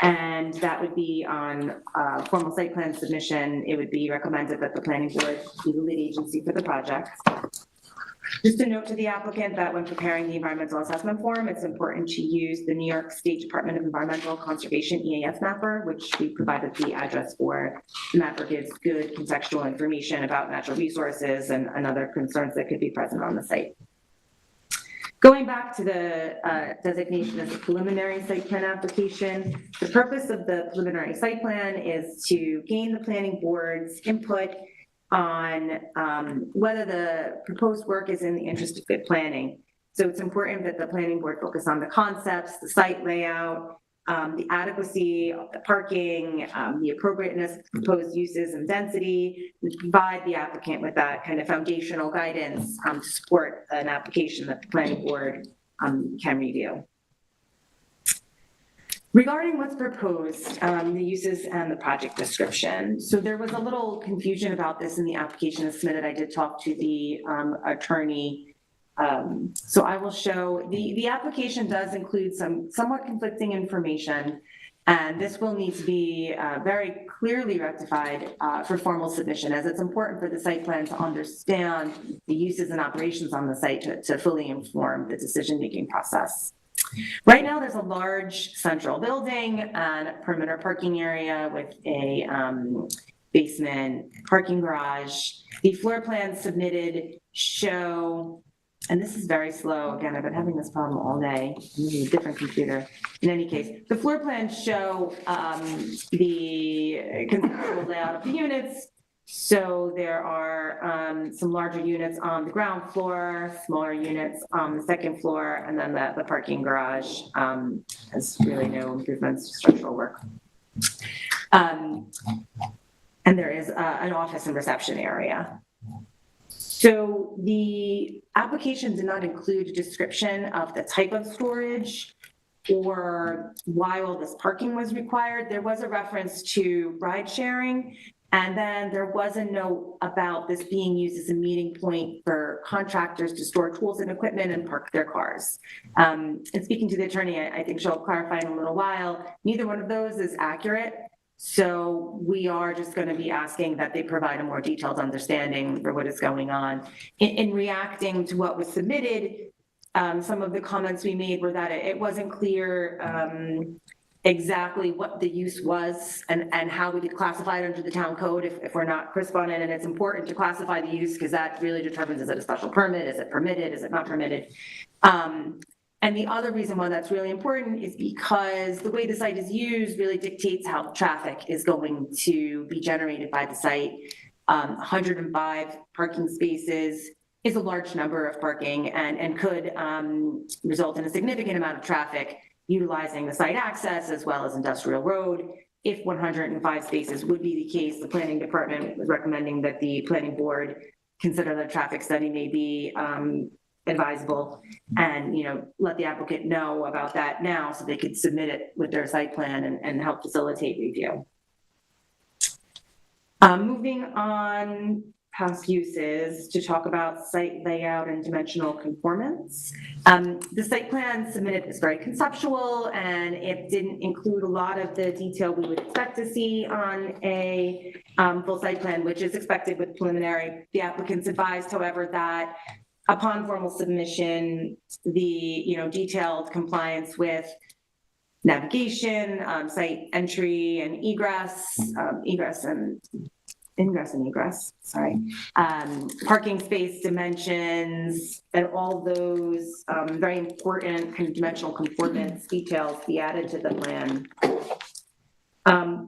and that would be on formal site plan submission. It would be recommended that the planning board be the lead agency for the project. Just a note to the applicant that when preparing the environmental assessment form, it's important to use the New York State Department of Environmental Conservation EAF mapper, which we provided the address for. The mapper gives good contextual information about natural resources and other concerns that could be present on the site. Going back to the designation as a preliminary site plan application, the purpose of the preliminary site plan is to gain the planning board's input on whether the proposed work is in the interest of good planning. So it's important that the planning board focus on the concepts, the site layout, the adequacy of the parking, the appropriateness of proposed uses and density, and provide the applicant with that kind of foundational guidance to support an application that the planning board can review. Regarding what's proposed, the uses and the project description. So there was a little confusion about this in the application that's submitted. I did talk to the attorney. So I will show, the application does include some somewhat conflicting information, and this will need to be very clearly rectified for formal submission, as it's important for the site plan to understand the uses and operations on the site to fully inform the decision-making process. Right now, there's a large central building and a perimeter parking area with a basement parking garage. The floor plans submitted show, and this is very slow. Again, I've been having this problem all day. I'm using a different computer. In any case, the floor plans show the conceptual layout of the units. So there are some larger units on the ground floor, smaller units on the second floor, and then the parking garage has really no improvements to structural work. And there is an office and reception area. So the application did not include a description of the type of storage or why all this parking was required. There was a reference to ride sharing. And then there was a note about this being used as a meeting point for contractors to store tools and equipment and park their cars. And speaking to the attorney, I think she'll clarify in a little while, neither one of those is accurate. So we are just going to be asking that they provide a more detailed understanding for what is going on. In reacting to what was submitted, some of the comments we made were that it wasn't clear exactly what the use was and how we could classify it under the town code if we're not crisp on it. And it's important to classify the use because that really determines, is it a special permit? Is it permitted? Is it not permitted? And the other reason why that's really important is because the way the site is used really dictates how traffic is going to be generated by the site. 105 parking spaces is a large number of parking and could result in a significant amount of traffic utilizing the site access as well as Industrial Road. If 105 spaces would be the case, the planning department was recommending that the planning board consider the traffic study may be advisable and, let the applicant know about that now so they could submit it with their site plan and help facilitate review. Moving on past uses to talk about site layout and dimensional conformance. The site plan submitted is very conceptual and it didn't include a lot of the detail we would expect to see on a full site plan, which is expected with preliminary. The applicants advised, however, that upon formal submission, the detailed compliance with navigation, site entry and ingress and egress, parking space dimensions, and all those very important dimensional conformance details be added to the plan.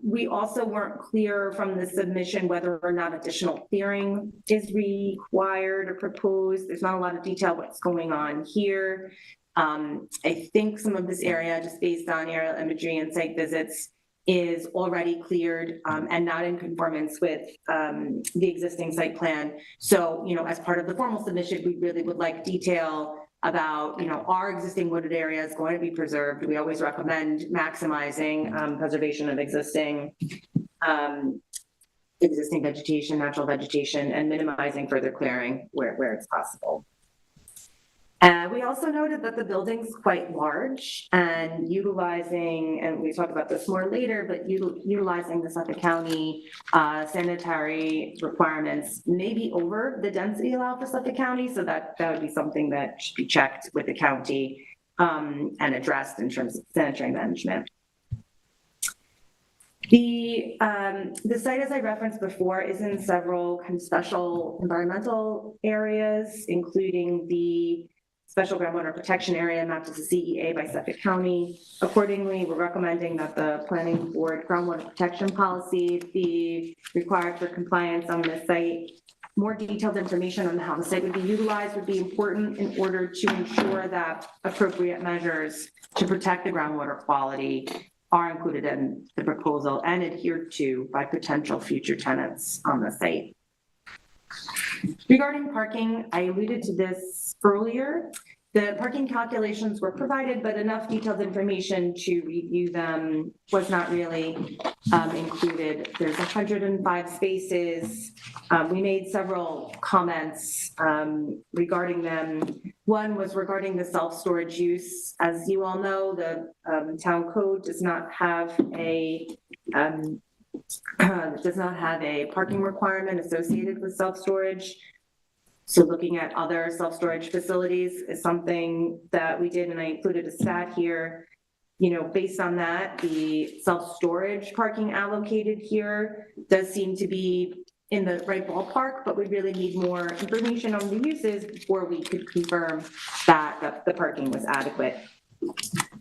We also weren't clear from the submission whether or not additional clearing is required or proposed. There's not a lot of detail what's going on here. I think some of this area, just based on aerial imagery and site visits, is already cleared and not in conformance with the existing site plan. So, as part of the formal submission, we really would like detail about, our existing wooded area is going to be preserved. We always recommend maximizing preservation of existing vegetation, natural vegetation, and minimizing further clearing where it's possible. We also noted that the building's quite large and utilizing, and we talk about this more later, but utilizing the Suffolk County sanitary requirements may be over the density allowed for Suffolk County. So that would be something that should be checked with the county and addressed in terms of sanitary management. The site, as I referenced before, is in several kind of special environmental areas, including the Special Groundwater Protection Area mapped as a CEA by Suffolk County. Accordingly, we're recommending that the Planning Board groundwater protection policy be required for compliance on the site. More detailed information on how the site would be utilized would be important in order to ensure that appropriate measures to protect the groundwater quality are included in the proposal and adhered to by potential future tenants on the site. Regarding parking, I alluded to this earlier. The parking calculations were provided, but enough detailed information to review them was not really included. There's 105 spaces. We made several comments regarding them. One was regarding the self-storage use. As you all know, the town code does not have a parking requirement associated with self-storage. So looking at other self-storage facilities is something that we did, and I included a stat here. Based on that, the self-storage parking allocated here does seem to be in the right ballpark, but we really need more information on the uses before we could confirm that the parking was adequate.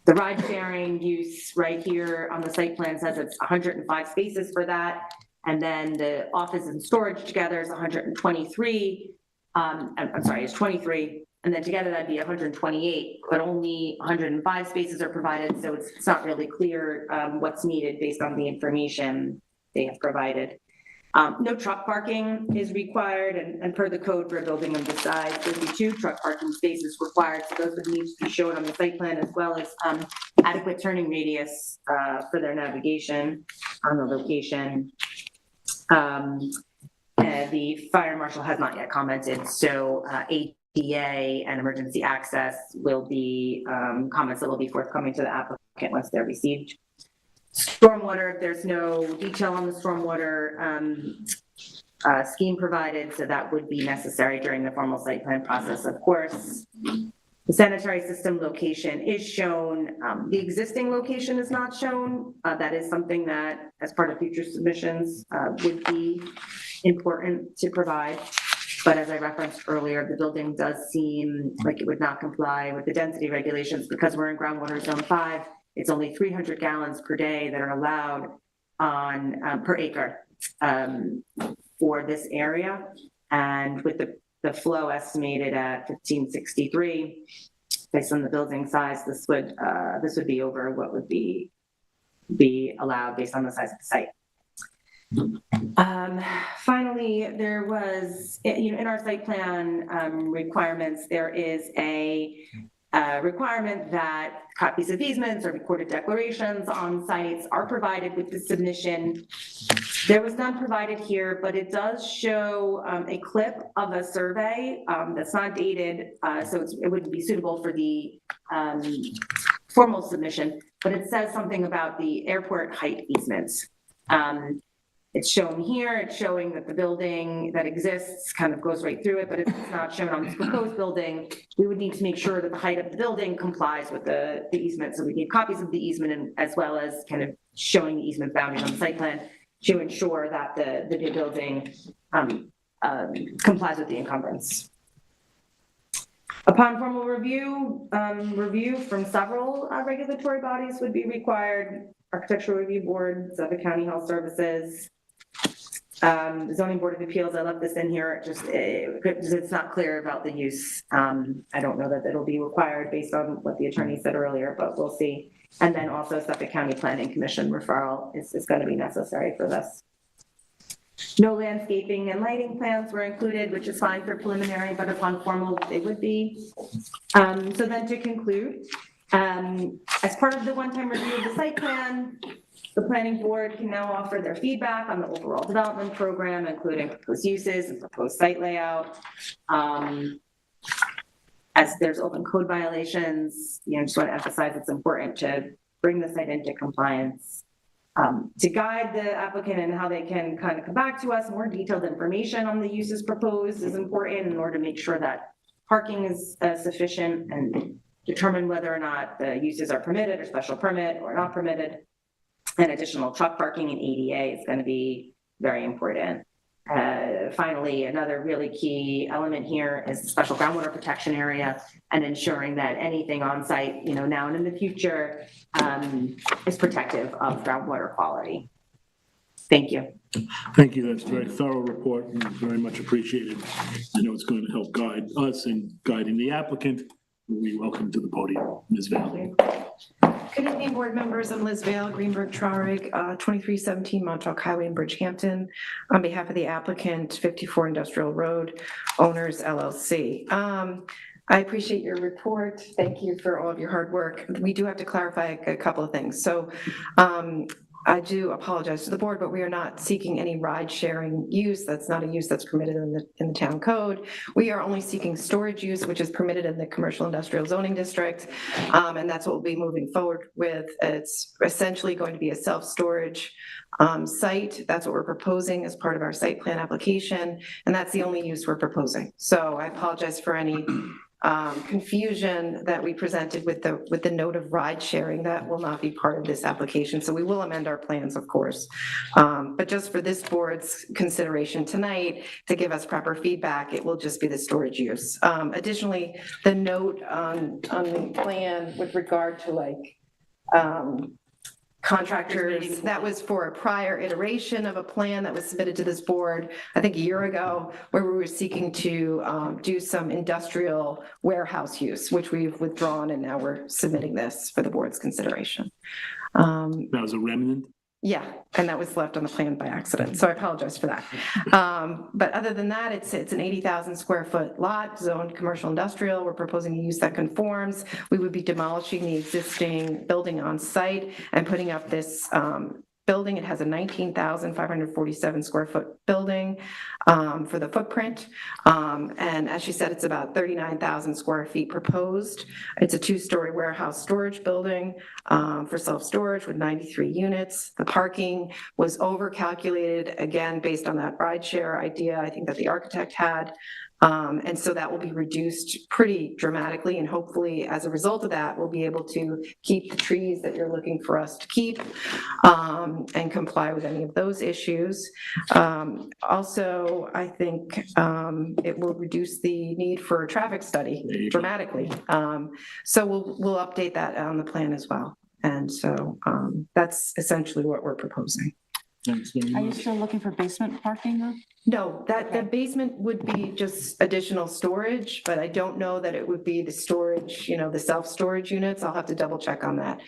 The ride sharing use right here on the site plan says it's 105 spaces for that. And then the office and storage together is 123. I'm sorry, it's 23. And then together that'd be 128, but only 105 spaces are provided. So it's not really clear what's needed based on the information they have provided. No truck parking is required, and per the code for a building of this size, there'd be 2 truck parking spaces required. So those would need to be shown on the site plan, as well as adequate turning radius for their navigation on the location. The fire marshal has not yet commented, so ADA and emergency access will be comments that will be forthcoming to the applicant once they're received. Stormwater, there's no detail on the stormwater scheme provided, so that would be necessary during the formal site plan process, of course. The sanitary system location is shown. The existing location is not shown. That is something that, as part of future submissions, would be important to provide. But as I referenced earlier, the building does seem like it would not comply with the density regulations because we're in groundwater zone 5. It's only 300 gallons per day that are allowed on per acre for this area. And with the flow estimated at 1563, based on the building size, this would be over what would be allowed based on the size of the site. Finally, there was, in our site plan requirements, there is a requirement that copies of easements or recorded declarations on sites are provided with the submission. There was none provided here, but it does show a clip of a survey that's not dated, so it wouldn't be suitable for the formal submission, but it says something about the airport height easements. It's shown here, it's showing that the building that exists kind of goes right through it, but if it's not shown on this proposed building, we would need to make sure that the height of the building complies with the easement. So we need copies of the easement and as well as kind of showing the easement boundaries on the site plan to ensure that the new building complies with the encumbrance. Upon formal review, review from several regulatory bodies would be required: Architectural Review Board, Suffolk County Health Services, the Zoning Board of Appeals. I left this in here, it's not clear about the use. I don't know that it'll be required based on what the attorney said earlier, but we'll see. And then also Suffolk County Planning Commission referral is going to be necessary for this. No landscaping and lighting plans were included, which is fine for preliminary, but upon formal, they would be. So then to conclude, as part of the one-time review of the site plan, the planning board can now offer their feedback on the overall development program, including proposed uses and proposed site layout. As there's open code violations, just want to emphasize it's important to bring the site into compliance. To guide the applicant and how they can kind of come back to us, more detailed information on the uses proposed is important in order to make sure that parking is sufficient and determine whether or not the uses are permitted or special permit or not permitted. And additional truck parking and ADA is going to be very important. Finally, another really key element here is the special groundwater protection area and ensuring that anything on site, now and in the future is protective of groundwater quality. Thank you. Thank you. That's a very thorough report and very much appreciated. I know it's going to help guide us in guiding the applicant. We welcome to the podium, Ms. Vale. Good evening, board members. I'm Liz Vale, Greenberg Traurig, 2317 Montauk Highway in Bridgehampton, on behalf of the applicant, 54 Industrial Road Owners LLC. I appreciate your report. Thank you for all of your hard work. We do have to clarify a couple of things. So I do apologize to the board, but we are not seeking any ride-sharing use. That's not a use that's permitted in the town code. We are only seeking storage use, which is permitted in the commercial industrial zoning district, and that's what we'll be moving forward with. It's essentially going to be a self-storage site. That's what we're proposing as part of our site plan application, and that's the only use we're proposing. So I apologize for any confusion that we presented with the note of ride sharing. That will not be part of this application. So we will amend our plans, of course. But just for this board's consideration tonight, to give us proper feedback, it will just be the storage use. Additionally, the note on the plan with regard to contractors, that was for a prior iteration of a plan that was submitted to this board, I think a year ago, where we were seeking to do some industrial warehouse use, which we've withdrawn, and now we're submitting this for the board's consideration. That was a remnant? Yeah, and that was left on the plan by accident, so I apologize for that. But other than that, it's an 80,000 square foot lot, zoned commercial industrial. We're proposing a use that conforms. We would be demolishing the existing building on site and putting up this building. It has a 19,547 square foot building for the footprint. And as she said, it's about 39,000 square feet proposed. It's a 2-story warehouse storage building for self-storage with 93 units. The parking was over-calculated, again, based on that ride share idea I think that the architect had. And so that will be reduced pretty dramatically, and hopefully, as a result of that, we'll be able to keep the trees that you're looking for us to keep, and comply with any of those issues. Also, I think it will reduce the need for a traffic study dramatically. So we'll update that on the plan as well. And so that's essentially what we're proposing. Thanks very Are you much. still looking for basement parking though? No, the basement would be just additional storage, but I don't know that it would be the storage, the self-storage units. I'll have to double check on that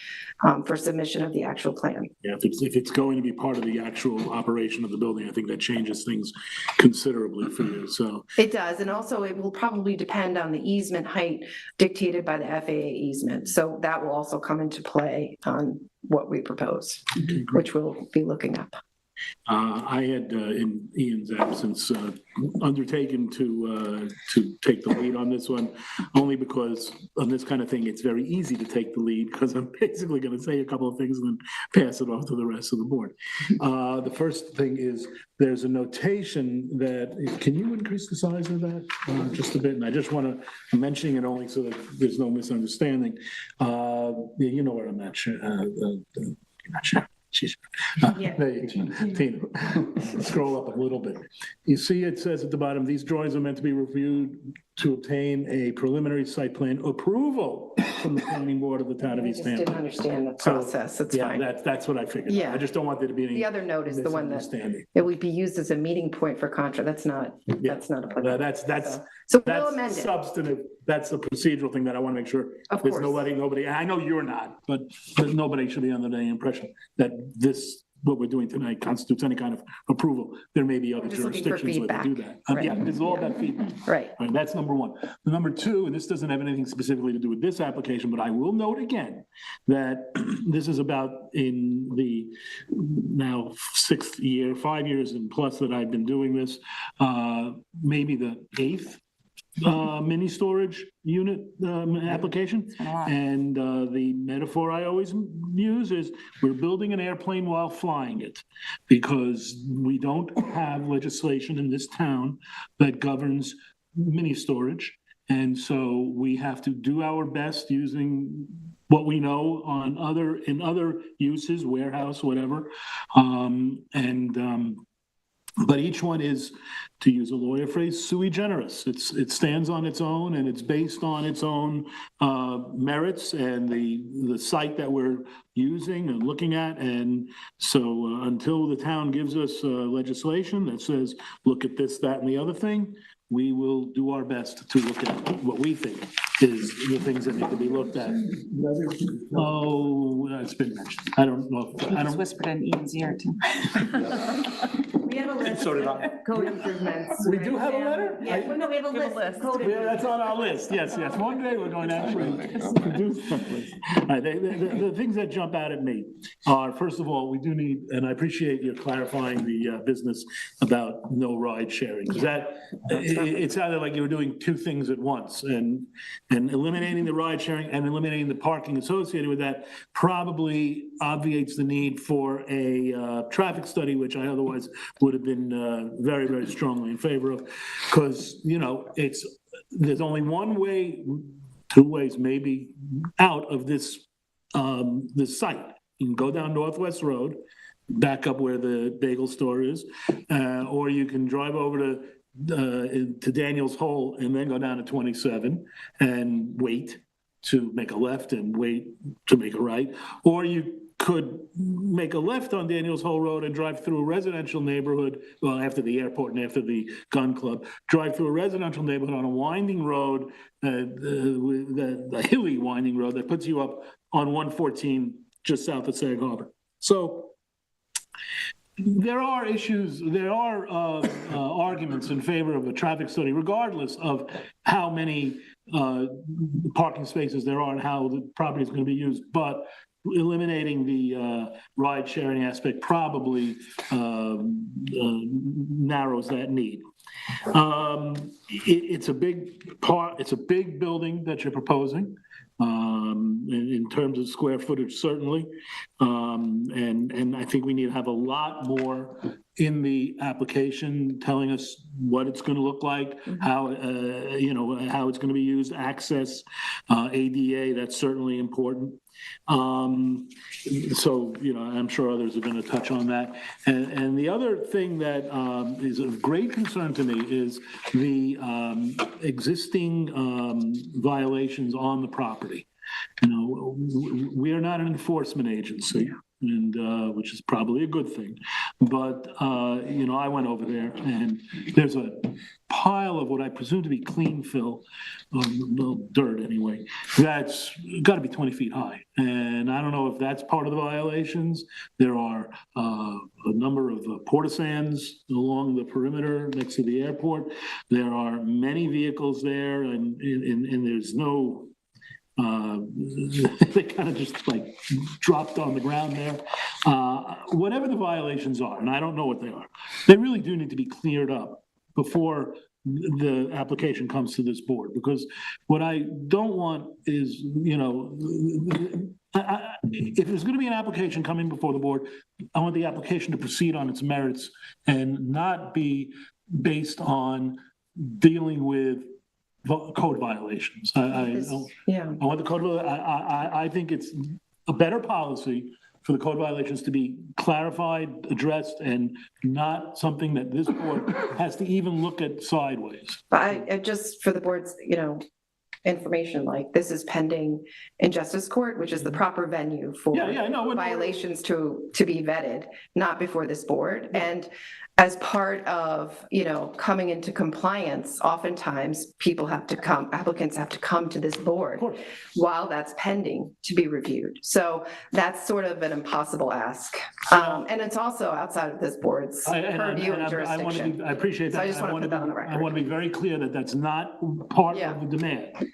for submission of the actual plan. Yeah, if it's going to be part of the actual operation of the building, I think that changes things considerably for you, so. It does, and also it will probably depend on the easement height dictated by the FAA easement. So that will also come into play on what we propose, which we'll be looking up. I had, in Ian's absence, undertaken to take the lead on this one, only because on this kind of thing, it's very easy to take the lead, because I'm basically going to say a couple of things and then pass it off to the rest of the board. The first thing is, there's a notation that, can you increase the size of that just a bit? And I just want to, I'm mentioning it only so that there's no misunderstanding. You know where I'm at, you're not sure. There you go. Tina, scroll up a little bit. You see it says at the bottom, these drawings are meant to be reviewed to obtain a preliminary site plan approval from the planning board of the town of I East just Hampton. didn't understand the process, it's Yeah, fine. that's what I figured. Yeah. I just don't want there to be any The other note is the one that misunderstanding. it would be used as a meeting point for contract. That's not applicable. That's So we'll amend it. substantive. That's a procedural thing that I want to make sure. Of There's course. nobody, I know you're not, but nobody should be under the impression that this, what we're doing tonight constitutes any kind of approval. There may be other Just looking for jurisdictions where they do feedback. that. Right. Yeah, it's all about feedback. Right. All right, that's number one. The number two, and this doesn't have anything specifically to do with this application, but I will note again that this is about in the now 6th year, 5 years and plus that I've been doing this, maybe the 8th mini storage unit application. And the metaphor I always use is we're building an airplane while flying it, because we don't have legislation in this town that governs mini storage. And so we have to do our best using what we know on in other uses, warehouse, whatever. But each one is, to use a lawyer phrase, sui generis. It stands on its own, and it's based on its own merits and the site that we're using and looking at. And so until the town gives us legislation that says, look at this, that, and the other thing, we will do our best to look at what we think is the things that need to be looked at. Oh, it's been mentioned. I don't know. He just whispered in Ian's ear too. We have a list So did I. of code improvements. We do have a letter? Yeah, well, no, we have a list of code Yeah, improvements. that's on our list, yes. One day we're going to actually produce something. All right, the things that jump out at me are, first of all, we do need, and I appreciate you clarifying the business about no ride sharing. Because it sounded like you were doing two things at once, and eliminating the ride sharing and eliminating the parking associated with that probably obviates the need for a traffic study, which I otherwise would have been very, very strongly in favor of, because, there's only one way, two ways maybe, out of this site. You can go down Northwest Road, back up where the bagel store is, or you can drive over to Daniel's Hole and then go down to 27 and wait to make a left and wait to make a right, or you could make a left on Daniel's Hole Road and drive through a residential neighborhood, well, after the airport and after the gun club, drive through a residential neighborhood on a winding road, the hilly winding road that puts you up on 114 just south of Sag Harbor. So there are issues, there are arguments in favor of a traffic study, regardless of how many parking spaces there are and how the property is going to be used. But eliminating the ride sharing aspect probably narrows that need. It's a big part, it's a big building that you're proposing. In terms of square footage, certainly. And I think we need to have a lot more in the application telling us what it's going to look like, how, how it's going to be used, access, ADA, that's certainly important. So, I'm sure others are going to touch on that. And the other thing that is of great concern to me is the existing violations on the property. We are not an enforcement agency, and which is probably a good thing. But, I went over there and there's a pile of what I presume to be clean fill, dirt anyway, that's got to be 20 feet high. And I don't know if that's part of the violations. There are a number of porta sands along the perimeter next to the airport. There are many vehicles there, and there's no they kind of just like dropped on the ground there. Whatever the violations are, and I don't know what they are, they really do need to be cleared up before the application comes to this board, because what I don't want is, if there's going to be an application coming before the board, I want the application to proceed on its merits and not be based on dealing with code violations. I want the code. I think it's a better policy for the code violations to be clarified, addressed, and not something that this board has to even look at sideways. But I just for the board's, information, like this is pending in justice court, which is the proper venue for violations to be vetted, not before this board. And as part of, coming into compliance, oftentimes applicants have to come to this board while that's pending to be reviewed. So that's sort of an impossible ask. And it's also outside of this board's purview and jurisdiction. I appreciate that. So I just want to put that on the record. I want to be very clear that that's not part of the demand.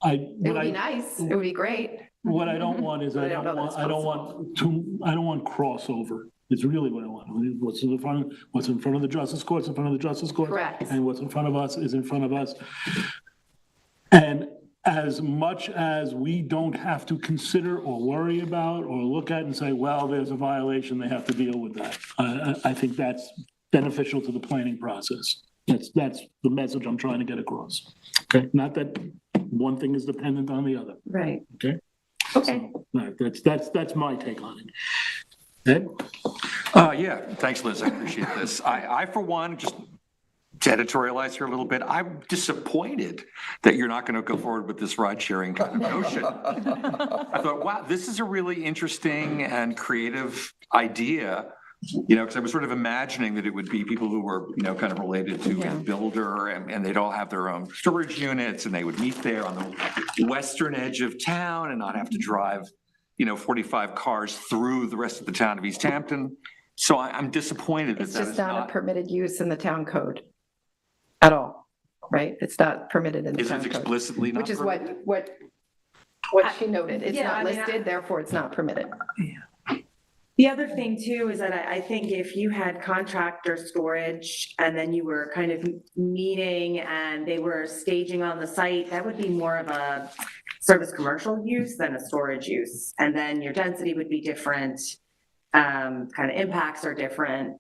It would be nice. It would be great. What I don't want is I don't want crossover. It's really what I want. What's in front of the justice courts, in front of the justice courts. Correct. And what's in front of us is in front of us. And as much as we don't have to consider or worry about or look at and say, well, there's a violation, they have to deal with that. I think that's beneficial to the planning process. That's the message I'm trying to get across. Okay, not that one thing is dependent on the other. Right. Okay. Okay. So, that's my take on it. Ed? Yeah, thanks, Liz. I appreciate this. I for one, just to editorialize here a little bit, I'm disappointed that you're not going to go forward with this ride sharing kind of notion. I thought, wow, this is a really interesting and creative idea. Because I was sort of imagining that it would be people who were, kind of related to a builder, and they'd all have their own storage units, and they would meet there on the western edge of town and not have to drive, 45 cars through the rest of the town of East Hampton. So I'm disappointed that It's that just is not a permitted use in the town code at all, right? It's not permitted in the Is town it code. explicitly not Which is permitted? what she noted. It's not listed, therefore it's not permitted. The other thing too is that I think if you had contractor storage and then you were kind of meeting and they were staging on the site, that would be more of a service commercial use than a storage use. And then your density would be different, kind of impacts are different.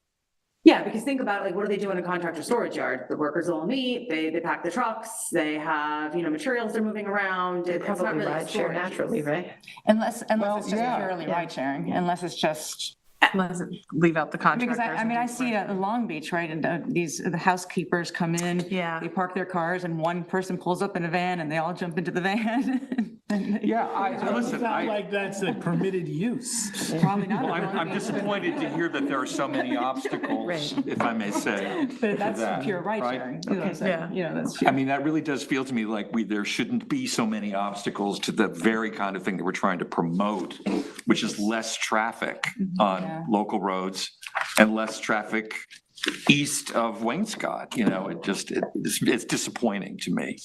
Yeah, because think about like, what do they do in a contractor storage yard? The workers all meet, they pack the trucks, they have, materials they're moving around. They It's not probably really ride share storage. naturally, right? Unless it's just purely Yeah. ride sharing, unless it's just. Let's leave out the contractors. Because I see it in Long Beach, right, and the housekeepers come in. Yeah. They park their cars and one person pulls up in a van and they all jump into the van. Listen, like that's a permitted use. Probably not. Well, I'm disappointed to hear that there are so many obstacles, Right. if I may say. But to that's that, pure ride right? sharing. You know what I'm saying? Yeah. That's. I mean, that really does feel to me like there shouldn't be so many obstacles to the very kind of thing that we're trying to promote, which is less traffic on local roads and less traffic east of Wainscott. It's disappointing to me.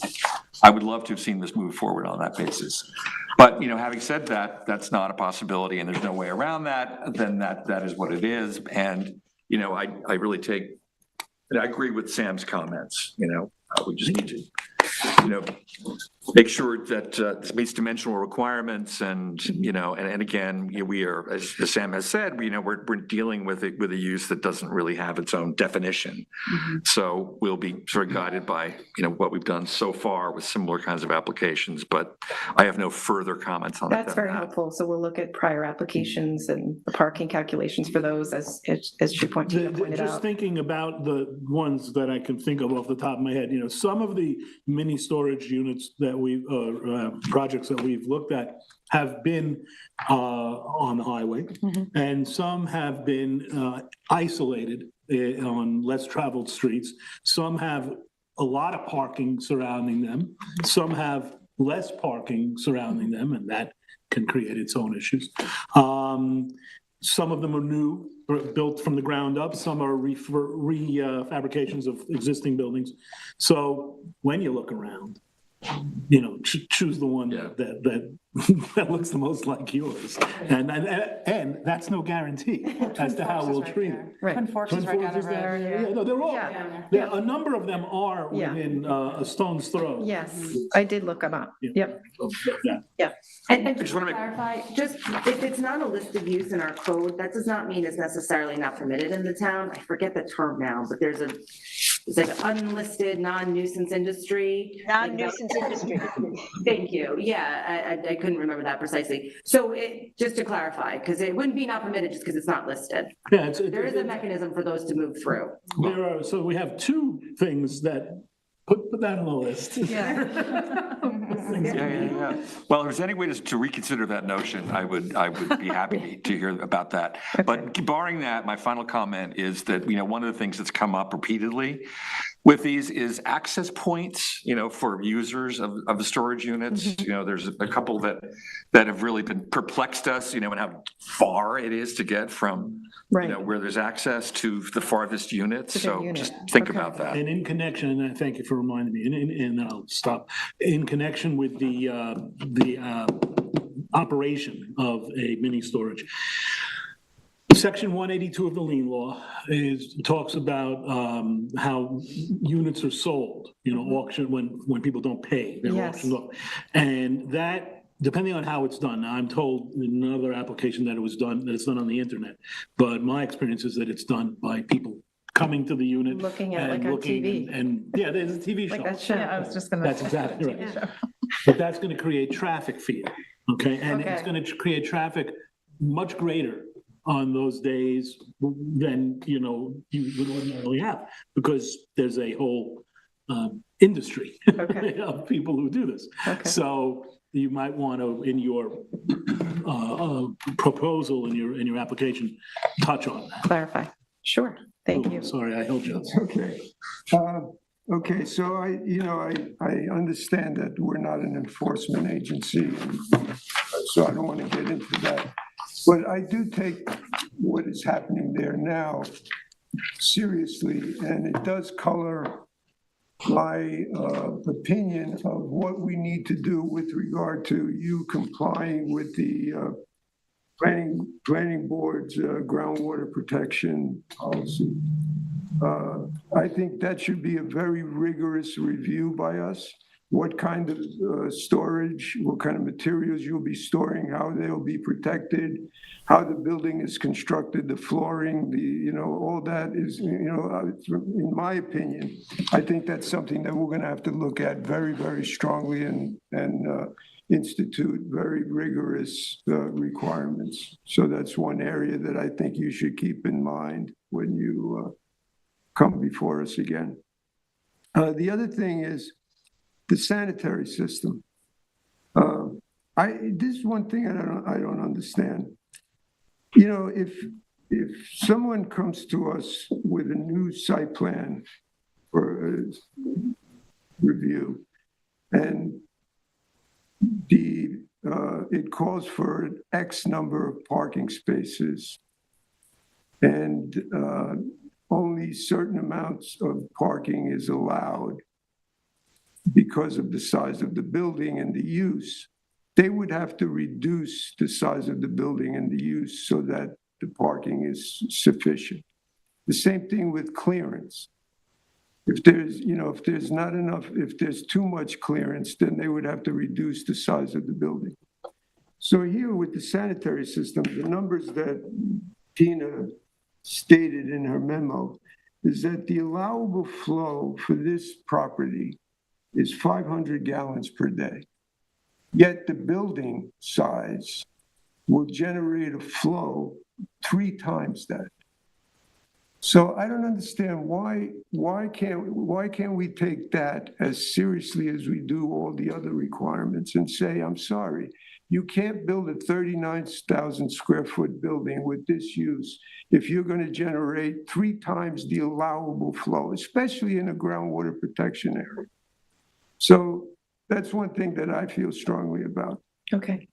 I would love to have seen this move forward on that basis. But, having said that, that's not a possibility and there's no way around that, then that is what it is. And, I really I agree with Sam's comments, we just need to, make sure that this meets dimensional requirements and, and again, we are, as Sam has said, we're dealing with a use that doesn't really have its own definition. So we'll be sort of guided by, what we've done so far with similar kinds of applications, but I have no further comments on that. That's very helpful. So we'll look at prior applications and the parking calculations for those as you pointed Just out. thinking about the ones that I can think of off the top of my head, some of the mini storage units that we've, projects that we've looked at have been on the highway, and some have been isolated on less traveled streets. Some have a lot of parking surrounding them. Some have less parking surrounding them, and that can create its own issues. Some of them are new, or built from the ground up. Some are refabrications of existing buildings. So when you look around, choose the one that looks the most like yours. And that's no guarantee as to how we'll treat it. Twin Forks is right down the road. Yeah, no, they're all, a number of them are within a stone's throw. Yes, I did look them up. Yep. Yeah. And just to clarify, just if it's not a listed use in our code, that does not mean it's necessarily not permitted in the town. I forget the term now, but it's like unlisted, non-nuisance industry. Non-nuisance industry. Thank you. Yeah, I couldn't remember that precisely. So just to clarify, because it wouldn't be not permitted just because it's not listed. Yeah, there is a mechanism for those to move through. There are, so we have two things that put that on the list. Well, if there's any way to reconsider that notion, I would be happy to hear about that. But barring that, my final comment is that, one of the things that's come up repeatedly with these is access points, for users of the storage units. There's a couple that have really been perplexed us, and how far it is to get from, where there's access to the farthest units. So just think about that. And in connection, and I thank you for reminding me, and then I'll stop. In connection with the operation of a mini storage, Section 182 of the lien law talks about how units are sold, auction when people don't pay, they're auctioned off. And that, depending on how it's done, now I'm told in another application that it's done on the internet, but my experience is that it's done by people coming to the unit. Looking at and like on TV. And there's a TV show. Like that show. Yeah, I was just gonna. That's exactly right. But that's going to create traffic for you, okay? And it's going to create traffic much greater on those days than, you would ordinarily have, because there's a whole industry of people who do this. So you might want to, in your proposal, in your application, touch on that. Clarify. Sure. Thank you. Sorry, I held you. Okay. Okay, so I understand that we're not an enforcement agency, so I don't want to get into that. But I do take what is happening there now seriously, and it does color my opinion of what we need to do with regard to you complying with the planning board's groundwater protection policy. I think that should be a very rigorous review by us. What kind of storage, what kind of materials you'll be storing, how they'll be protected, how the building is constructed, the flooring, all that is, in my opinion, I think that's something that we're going to have to look at very, very strongly and institute very rigorous requirements. So that's one area that I think you should keep in mind when you come before us again. The other thing is the sanitary system. This is one thing I don't understand. If someone comes to us with a new site plan for review, and it calls for X number of parking spaces, and only certain amounts of parking is allowed because of the size of the building and the use, they would have to reduce the size of the building and the use so that the parking is sufficient. The same thing with clearance. If there's, if there's not enough, if there's too much clearance, then they would have to reduce the size of the building. So here with the sanitary system, the numbers that Tina stated in her memo is that the allowable flow for this property is 500 gallons per day. Yet the building size will generate a flow 3 times that. So I don't understand why can't we take that as seriously as we do all the other requirements and say, I'm sorry, you can't build a 39,000 square foot building with this use if you're going to generate 3 times the allowable flow, especially in a groundwater protection area. So that's one thing that I feel strongly about. Okay.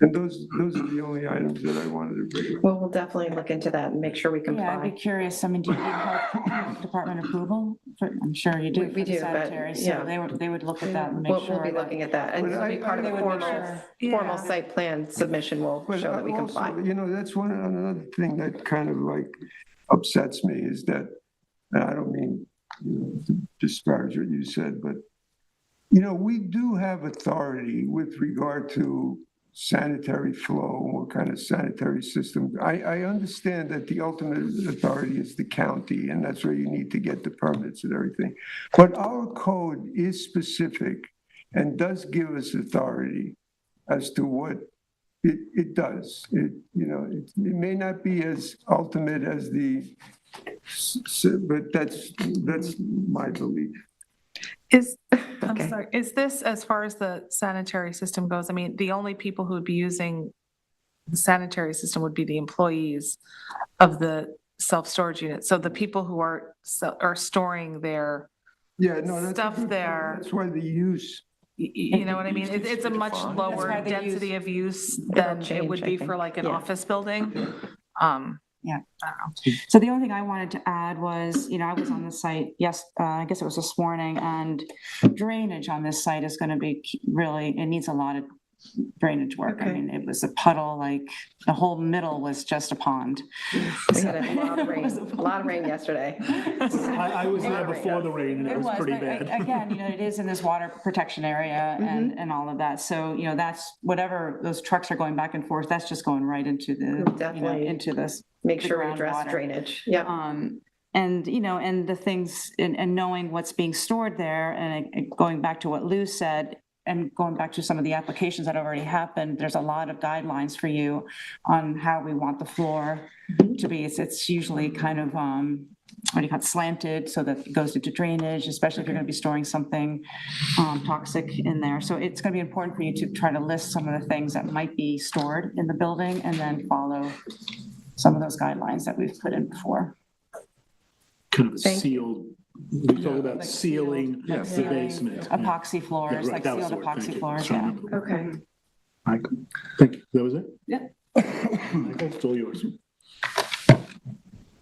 And those are the only items that I wanted to bring up. Well, we'll definitely look into that and make sure we Yeah, I'd be comply. curious, I mean, do you need health department approval? I'm sure you do. We for the do, but, sanitary, yeah. So they would look at that and make We'll sure. be looking at that. And But it'll be part of they the would make formal, sure. formal site plan submission will But show that we also, comply. that's another thing that kind of like upsets me is that, and I don't mean to disparage what you said, but we do have authority with regard to sanitary flow, what kind of sanitary system. I understand that the ultimate authority is the county, and that's where you need to get the permits and everything. But our code is specific and does give us authority as to what it does. It may not be as ultimate as but that's my belief. I'm sorry, is this, as far as the sanitary system goes, I mean, the only people who would be using the sanitary system would be the employees of the self-storage unit. So the people who are storing their stuff there. That's why the use. You know what I mean? It's a much lower why the density of use It'll than it change, would I be think. for like an Yeah. office building. Yeah. So the only thing I wanted to add was, I was on the site, I guess it was this morning, and drainage on this site is going to be it needs a lot of drainage work. I Okay. mean, it was a puddle, like the whole middle was just a pond. We had a lot of rain yesterday. I was there before the rain and it was pretty but bad. again, it is in this water protection area and all of that. So, that's whatever those trucks are going back and forth, that's just going right into the, Definitely into this. Make the sure we address groundwater. drainage. Yep. And, and the things, and knowing what's being stored there, and going back to what Lou said, and going back to some of the applications that already happened, there's a lot of guidelines for you on how we want the floor to be. It's usually kind of, what do you call it, slanted, so that it goes into drainage, especially if you're going to be storing something toxic in there. So it's going to be important for you to try to list some of the things that might be stored in the building and then follow some of those guidelines that we've put in before. Kind of a Thank sealed, we talk about sealing the basement. Epoxy floors, Yeah, right, like that was sealed the word, thank epoxy you. floors, Sorry, yeah. remember. Okay. Thank you. That was it? Yeah. Michael, it's all yours.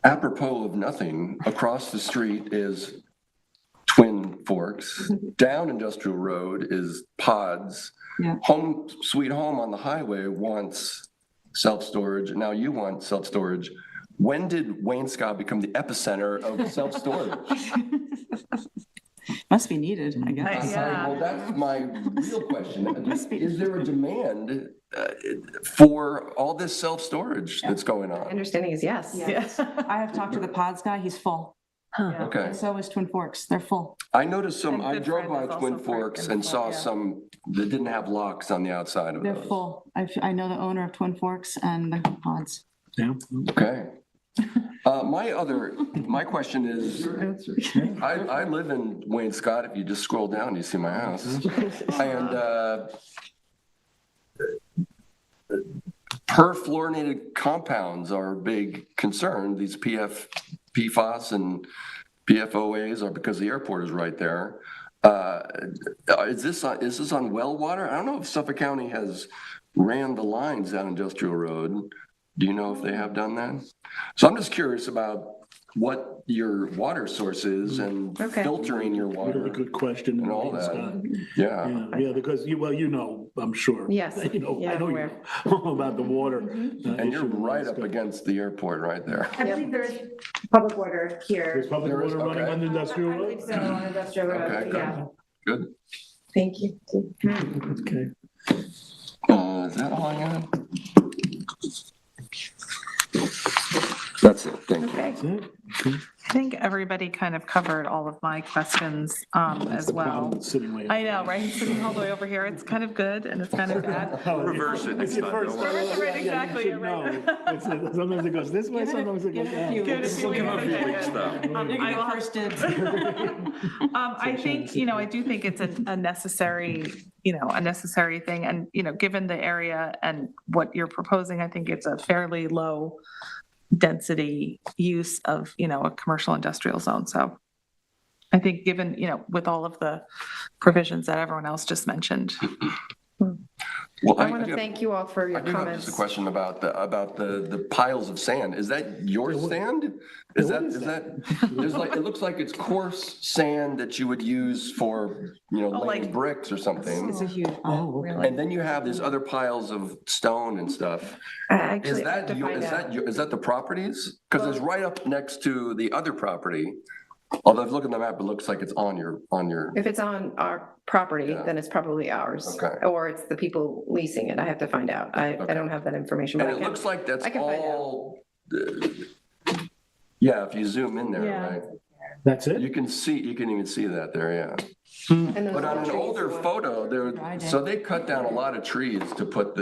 Apropos of nothing, across the street is Twin Forks. Down Industrial Road is Pods. Yeah. Home Sweet Home on the highway wants self-storage, and now you want self-storage. When did Wayne Scott become the epicenter of self-storage? Must be needed, I guess. Well, that's my real question. Is there a demand for all this self-storage that's going on? Understanding is yes. Yes. I have talked to the Pods guy, he's full. Okay. And so is Twin Forks, they're full. I noticed some, And I Good drove Friend by is Twin also Forks freaking and full, saw yeah. some that didn't have locks on the outside of They're those. full. I know the owner of Twin Forks and the Pods. Yeah. Okay. My question is, I live in Wayne Scott. If you just scroll down, you see my house. And perfluorinated compounds are a big concern. These PFAS and PFOAs are because the airport is right there. Is this on well water? I don't know if Suffolk County has ran the lines down Industrial Road. Do you know if they have done that? So I'm just curious about what your water source is and filtering your water. Really good question. And all that. Yeah. Yeah, because I'm sure. Yes. You know, Yeah, I know I'm you know about the water. And you're right up against the airport right there. I believe there is public water here. There's public There is, water running okay. on Industrial I Road? believe so, on Industrial Road, Okay, good. yeah. Good. Thank you. Okay. Is that all I got? That's it, thank you. That's it. Okay. I think everybody kind of covered all of my questions as well. Sitting way. I know, right? Sitting all the way over here, it's kind of good and it's kind of bad. Reverse it next It's your time. first don't worry. Reverse it, right, exactly, Yeah, you should know. Sometimes it goes this way, sometimes it goes that. Give it a few Give 'em a few weeks. weeks, though. I will First dibs. I think, I do think it's a necessary, a necessary thing. And, given the area and what you're proposing, I think it's a fairly low density use of, a commercial industrial zone. So I think given, with all of the provisions that everyone else just mentioned. Well, I want to do- thank you all for I your do have just comments. a question about the piles of sand. Is that your sand? Is that, there's like, it looks like it's coarse sand that you would use for, laying like- bricks or something. It's a huge, really. And then you have these other piles of stone and stuff. Actually, Is I have that, to your- find out. is that the properties? Because it's right up next to the other property. Although if you look at the map, it looks like it's on your, If it's on our property, Yeah. then it's probably ours. Okay. Or it's the people leasing it. I have to find out. I Okay. don't have that information. and but I it can- looks like that's I can find out. all, yeah, if you zoom in there, Yeah. right? That's it? You can even see that there, yeah. And those But on an trees older were- photo, Friday. so they cut down a lot of trees to put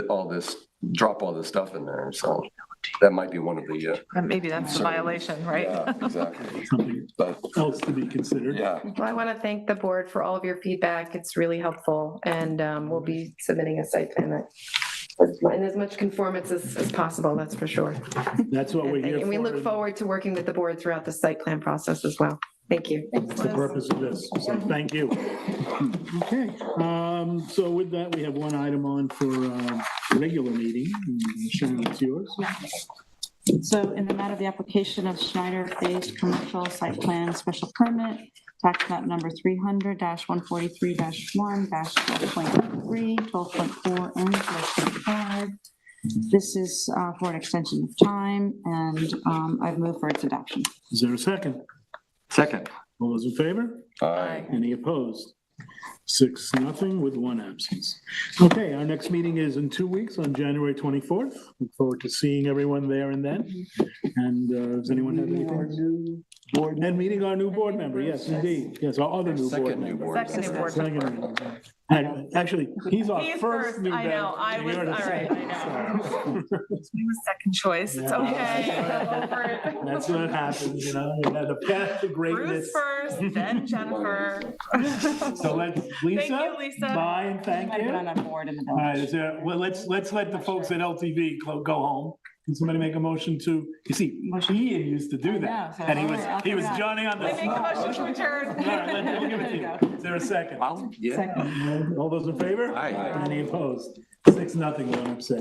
drop all this stuff in there, so that might be one of the, And maybe that's the Sorry. violation, right? yeah, exactly. Something But, else to be considered. yeah, Well, I want to thank the board for all of your feedback. It's really helpful. And we'll be submitting a site plan that in as much conformance as possible, that's for sure. That's what we're here for. And we look forward to working with the board throughout the site plan process as well. Thank you. That's the purpose of this, so thank you. Okay, so with that, we have one item on for regular meeting. Sharon, it's yours. So in the matter of the application of Schneider-based commercial site plan special permit, tax map number 300-143-1-12.3, 12.4, and 12.5. This is for an extension of time, and I've moved for its adoption. Is there a second? Second. All those in favor? aye. Any opposed? 6-0 with one absence. Okay, our next meeting is in 2 weeks on January 24th. Look forward to seeing everyone there and then. And does anyone have anything? And meeting our new board member, yes, indeed. Yes, our other new board Second new member. board. Second new board Second new board member. And actually, he's our He's first first, new I know, member. I was, You're the all right, second, I know. so. He was second choice, it's Yeah. okay, I'm over it. That's what happens, you know, you had the path to greatness. Bruce first, then Jennifer. So let's, Lisa, Thank you, Lisa. bye and thank Might have you. been on a board in the All right, village. is there, well, let's let the folks at LTV go home. Can somebody make a motion to, you see, Ian used to do that. know, so And he all was, right, I'll he was do that. Johnny on the I make the spot. motion to adjourn. All right, we'll give it to you. Is there a second? Yeah. All those in favor? Aye. Any opposed? 6-0, one abstention.